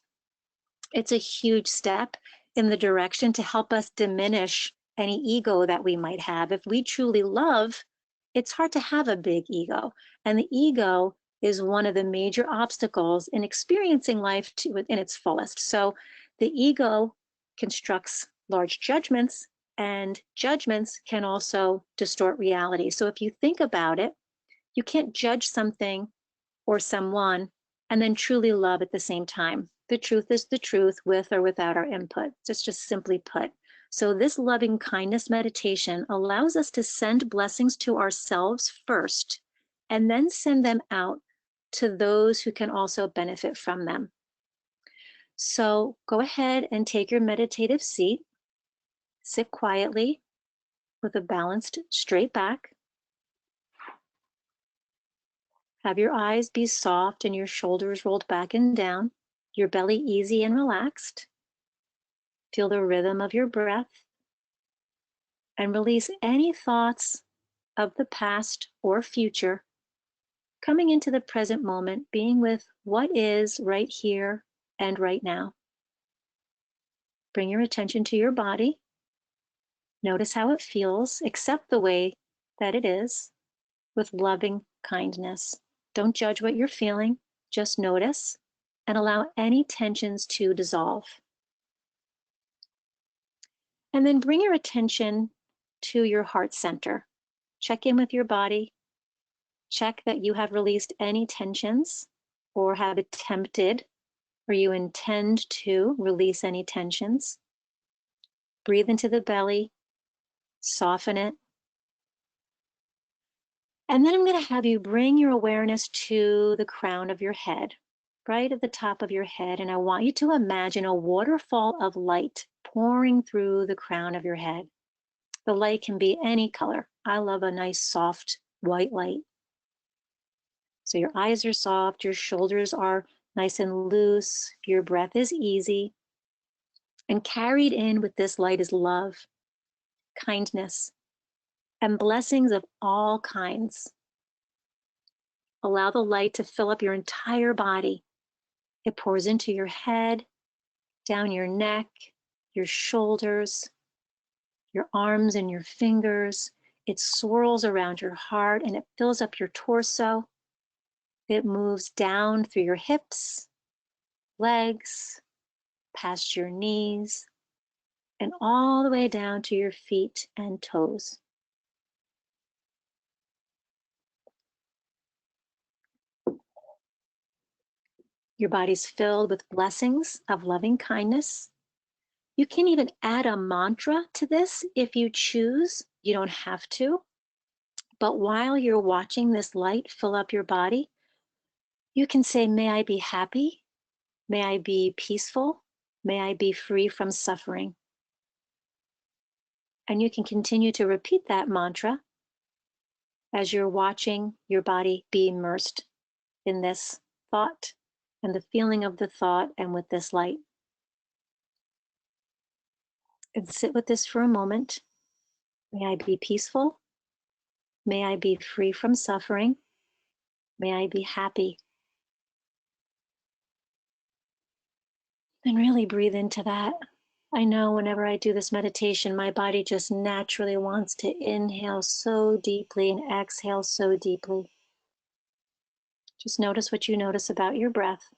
it's a huge step in the direction to help us diminish any ego that we might have. If we truly love, it's hard to have a big ego. And the ego is one of the major obstacles in experiencing life in its fullest. So the ego constructs large judgments, and judgments can also distort reality. So if you think about it, you can't judge something or someone and then truly love at the same time. The truth is the truth, with or without our input. It's just simply put. So this loving kindness meditation allows us to send blessings to ourselves first, and then send them out to those who can also benefit from them. So go ahead and take your meditative seat. Sit quietly with a balanced straight back. Have your eyes be soft and your shoulders rolled back and down, your belly easy and relaxed. Feel the rhythm of your breath, and release any thoughts of the past or future, coming into the present moment, being with what is right here and right now. Bring your attention to your body. Notice how it feels. Accept the way that it is with loving kindness. Don't judge what you're feeling, just notice and allow any tensions to dissolve. And then bring your attention to your heart center. Check in with your body. Check that you have released any tensions, or have attempted, or you intend to release any tensions. Breathe into the belly, soften it. And then I'm going to have you bring your awareness to the crown of your head, right at the top of your head. And I want you to imagine a waterfall of light pouring through the crown of your head. The light can be any color. I love a nice soft white light. So your eyes are soft, your shoulders are nice and loose. Your breath is easy. And carried in with this light is love, kindness, and blessings of all kinds. Allow the light to fill up your entire body. It pours into your head, down your neck, your shoulders, your arms and your fingers. It swirls around your heart and it fills up your torso. It moves down through your hips, legs, past your knees, and all the way down to your feet and toes. Your body's filled with blessings of loving kindness. You can even add a mantra to this if you choose. You don't have to. But while you're watching this light fill up your body, you can say, may I be happy? May I be peaceful? May I be free from suffering? And you can continue to repeat that mantra as you're watching your body be immersed in this thought and the feeling of the thought and with this light. And sit with this for a moment. May I be peaceful? May I be free from suffering? May I be happy? And really breathe into that. I know whenever I do this meditation, my body just naturally wants to inhale so deeply and exhale so deeply. Just notice what you notice about your breath.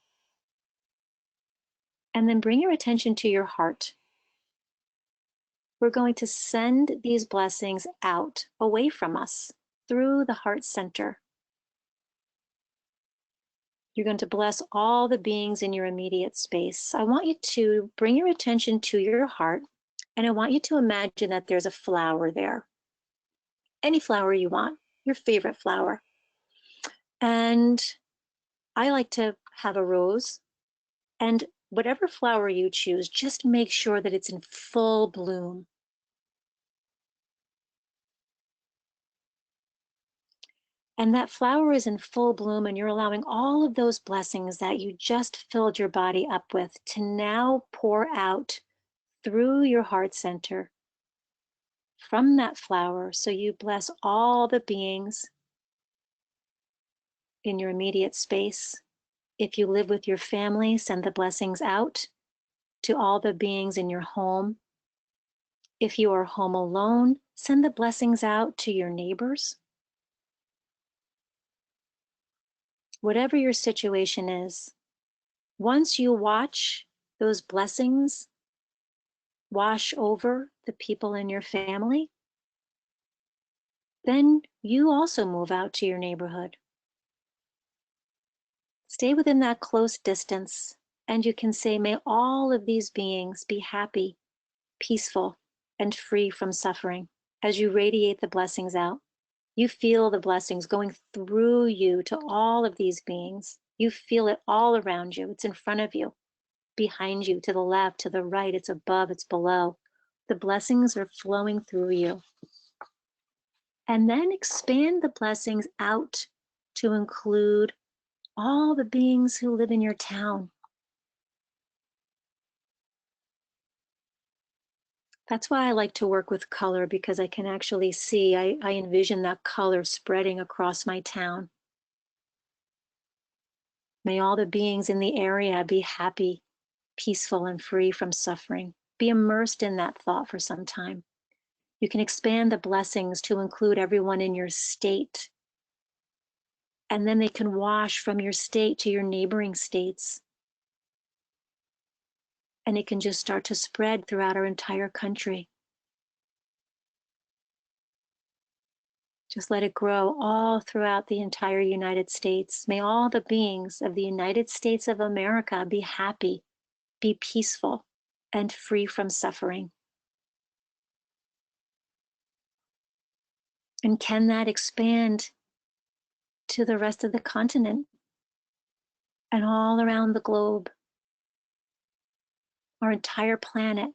And then bring your attention to your heart. We're going to send these blessings out, away from us, through the heart center. You're going to bless all the beings in your immediate space. I want you to bring your attention to your heart, and I want you to imagine that there's a flower there. Any flower you want, your favorite flower. And I like to have a rose. And whatever flower you choose, just make sure that it's in full bloom. And that flower is in full bloom, and you're allowing all of those blessings that you just filled your body up with to now pour out through your heart center from that flower. So you bless all the beings in your immediate space. If you live with your family, send the blessings out to all the beings in your home. If you are home alone, send the blessings out to your neighbors. Whatever your situation is, once you watch those blessings wash over the people in your family, then you also move out to your neighborhood. Stay within that close distance, and you can say, may all of these beings be happy, peaceful, and free from suffering. As you radiate the blessings out, you feel the blessings going through you to all of these beings. You feel it all around you. It's in front of you, behind you, to the left, to the right, it's above, it's below. The blessings are flowing through you. And then expand the blessings out to include all the beings who live in your town. That's why I like to work with color, because I can actually see, I envision that color spreading across my town. May all the beings in the area be happy, peaceful, and free from suffering. Be immersed in that thought for some time. You can expand the blessings to include everyone in your state. And then they can wash from your state to your neighboring states. And it can just start to spread throughout our entire country. Just let it grow all throughout the entire United States. May all the beings of the United States of America be happy, be peaceful, and free from suffering. And can that expand to the rest of the continent and all around the globe, our entire planet?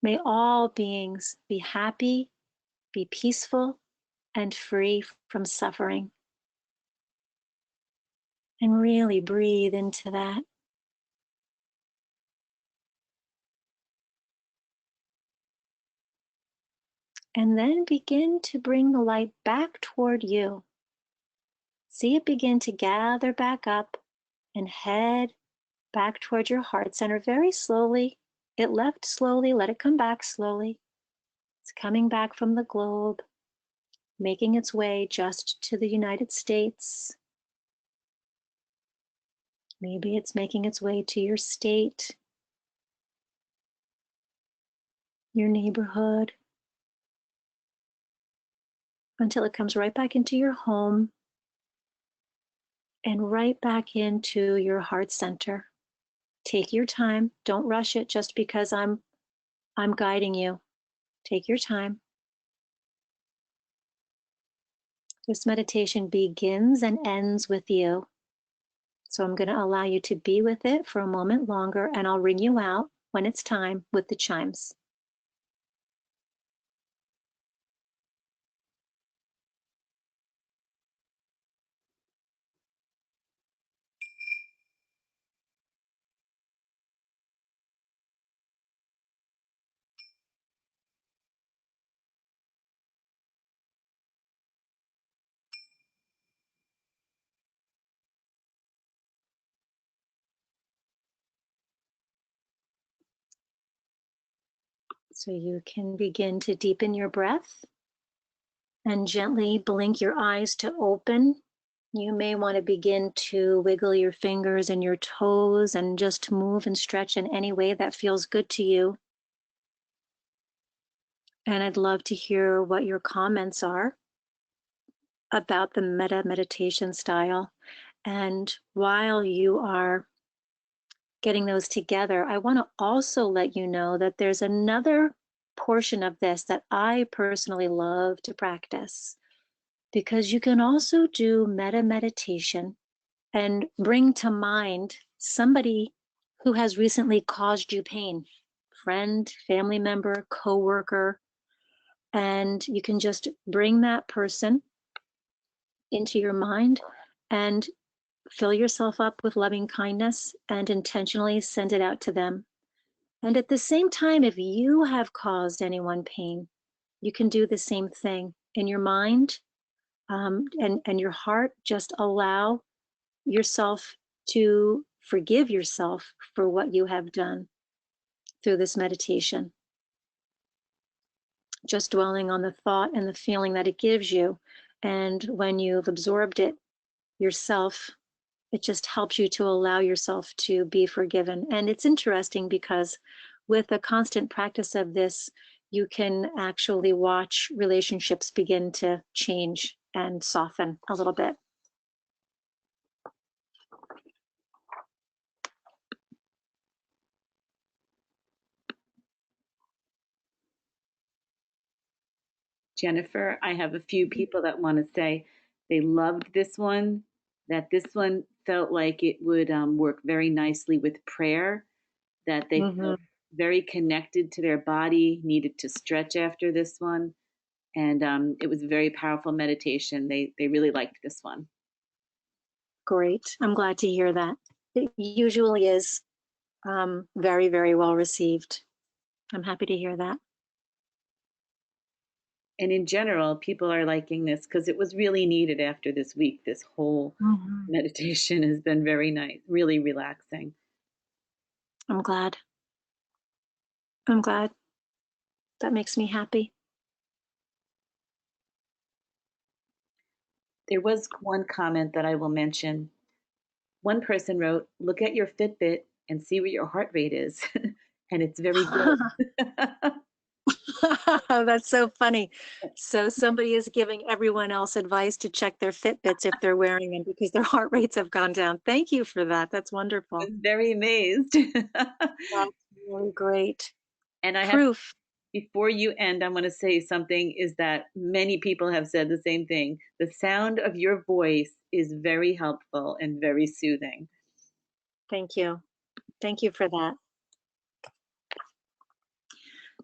May all beings be happy, be peaceful, and free from suffering. And really breathe into that. And then begin to bring the light back toward you. See it begin to gather back up and head back toward your heart center very slowly. It left slowly, let it come back slowly. It's coming back from the globe, making its way just to the United States. Maybe it's making its way to your state, your neighborhood, until it comes right back into your home and right back into your heart center. Take your time. Don't rush it just because I'm guiding you. Take your time. This meditation begins and ends with you. So I'm going to allow you to be with it for a moment longer, and I'll ring you out when it's time with the chimes. So you can begin to deepen your breath and gently blink your eyes to open. You may want to begin to wiggle your fingers and your toes and just move and stretch in any way that feels good to you. And I'd love to hear what your comments are about the metta meditation style. And while you are getting those together, I want to also let you know that there's another portion of this that I personally love to practice, because you can also do metta meditation and bring to mind somebody who has recently caused you pain, friend, family member, coworker, and you can just bring that person into your mind and fill yourself up with loving kindness and intentionally send it out to them. And at the same time, if you have caused anyone pain, you can do the same thing in your mind, and your heart. Just allow yourself to forgive yourself for what you have done through this meditation. Just dwelling on the thought and the feeling that it gives you. And when you've absorbed it yourself, it just helps you to allow yourself to be forgiven. And it's interesting because with a constant practice of this, you can actually watch relationships begin to change and soften a little bit. Jennifer, I have a few people that want to say they loved this one, that this one felt like it would work very nicely with prayer, that they Mm-hmm. felt very connected to their body, needed to stretch after this one. And it was a very powerful meditation. They really liked this one. Great. I'm glad to hear that. It usually is very, very well received. I'm happy to hear that. And in general, people are liking this because it was really needed after this week. This whole Mm-hmm. meditation has been very nice, really relaxing. I'm glad. I'm glad. That makes me happy. There was one comment that I will mention. One person wrote, "Look at your Fitbit and see what your heart rate is." And it's very good. That's so funny. So somebody is giving everyone else advice to check their Fitbits if they're wearing them because their heart rates have gone down. Thank you for that. That's I wonderful. was very amazed. That's really great. And I have, Proof. before you end, I want to say something is that many people have said the same thing. The sound of your voice is very helpful and very soothing. Thank you. Thank you for that.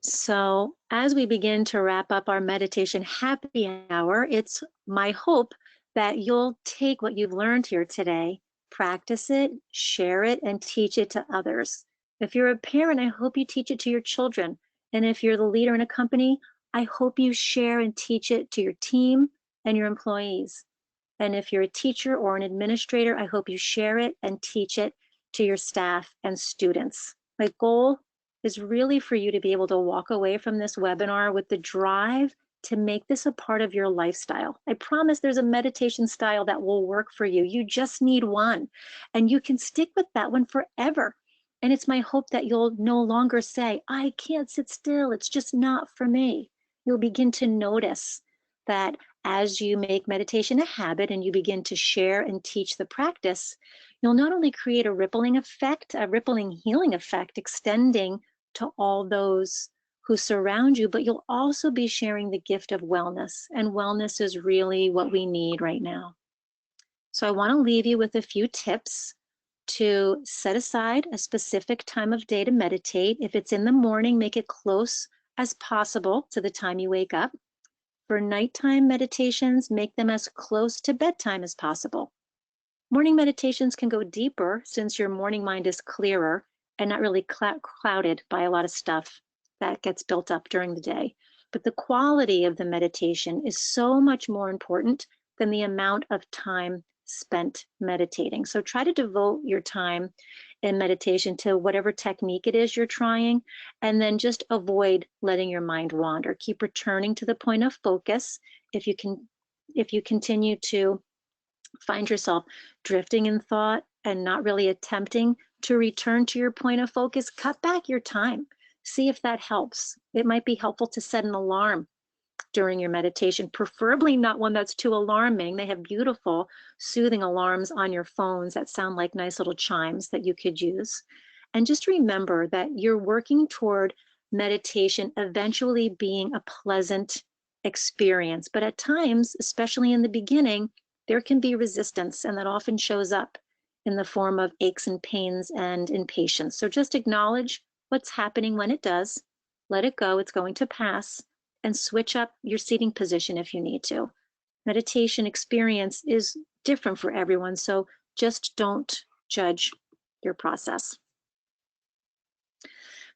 So, as we begin to wrap up our meditation happy hour, it's my hope that you'll take what you've learned here today practice it, share it, and teach it to others. If you're a parent, I hope you teach it to your children. And if you're the leader in a company, I hope you share and teach it to your team and your employees. And if you're a teacher or an administrator, I hope you share it and teach it to your staff and students. My goal is really for you to be able to walk away from this webinar with the drive to make this a part of your lifestyle. I promise there's a meditation style that will work for you. You just need one, and you can stick with that one forever. And it's my hope that you'll no longer say, I can't sit still, it's just not for me. You'll begin to notice that as you make meditation a habit and you begin to share and teach the practice, you'll not only create a rippling effect, a rippling healing effect extending to all those who surround you, but you'll also be sharing the gift of wellness. And wellness is really what we need right now. So I want to leave you with a few tips to set aside a specific time of day to meditate. If it's in the morning, make it close as possible to the time you wake up. For nighttime meditations, make them as close to bedtime as possible. Morning meditations can go deeper since your morning mind is clearer and not really clouded by a lot of stuff that gets built up during the day. But the quality of the meditation is so much more important than the amount of time spent meditating. So try to devote your time in meditation to whatever technique it is you're trying, and then just avoid letting your mind wander. Keep returning to the point of focus. If you continue to find yourself drifting in thought and not really attempting to return to your point of focus, cut back your time. See if that helps. It might be helpful to set an alarm during your meditation, preferably not one that's too alarming. They have beautiful, soothing alarms on your phones that sound like nice little chimes that you could use. And just remember that you're working toward meditation eventually being a pleasant experience. But at times, especially in the beginning, there can be resistance, and that often shows up in the form of aches and pains and impatience. So just acknowledge what's happening when it does, let it go, it's going to pass, and switch up your seating position if you need to. Meditation experience is different for everyone, so just don't judge your process.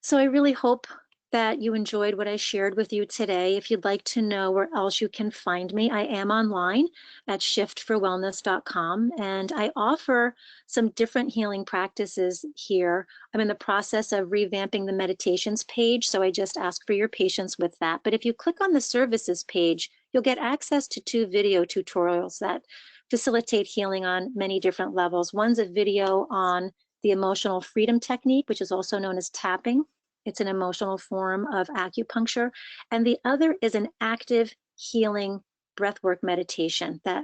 So I really hope that you enjoyed what I shared with you today. If you'd like to know where else you can find me, I am online at shiftforwellness.com, and I offer some different healing practices here. I'm in the process of revamping the meditations page, so I just ask for your patience with that. But if you click on the services page, you'll get access to 2 video tutorials that facilitate healing on many different levels. One's a video on the emotional freedom technique, which is also known as tapping. It's an emotional form of acupuncture. And the other is an active healing breathwork meditation that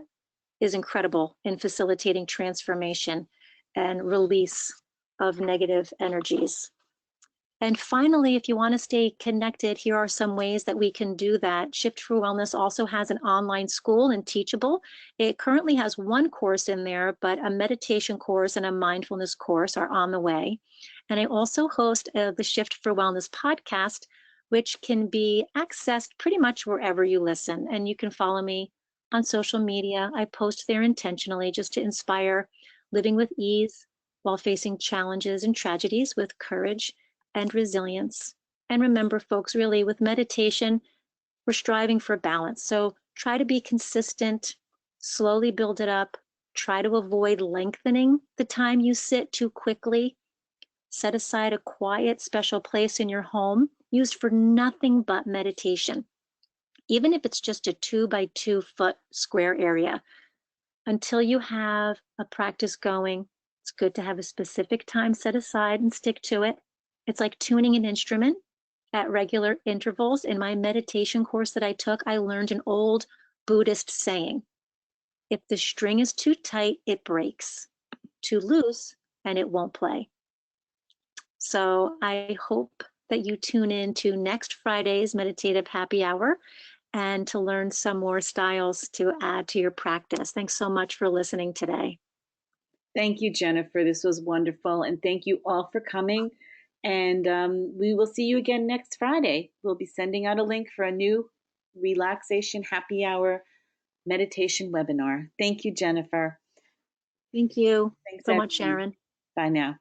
is incredible in facilitating transformation and release of negative energies. And finally, if you want to stay connected, here are some ways that we can do that. Shift for Wellness also has an online school and Teachable. It currently has 1 course in there, but a meditation course and a mindfulness course are on the way. And I also host the Shift for Wellness podcast, which can be accessed pretty much wherever you listen. And you can follow me on social media. I post there intentionally just to inspire living with ease while facing challenges and tragedies with courage and resilience. And remember, folks, really with meditation, we're striving for balance. So try to be consistent, slowly build it up, try to avoid lengthening the time you sit too quickly. Set aside a quiet, special place in your home used for nothing but meditation, even if it's just a 2 by 2 foot square area. Until you have a practice going, it's good to have a specific time set aside and stick to it. It's like tuning an instrument at regular intervals. In my meditation course that I took, I learned an old Buddhist saying, if the string is too tight, it breaks. Too loose, and it won't play. So I hope that you tune in to next Friday's Meditative Happy Hour and to learn some more styles to add to your practice. Thanks so much for listening today. Thank you, Jennifer. This was wonderful. And thank you all for coming. And we will see you again next Friday. We'll be sending out a link for a new Relaxation Happy Hour meditation webinar. Thank you, Jennifer. Thank you Thanks, so much, everyone. Sharon. Bye now.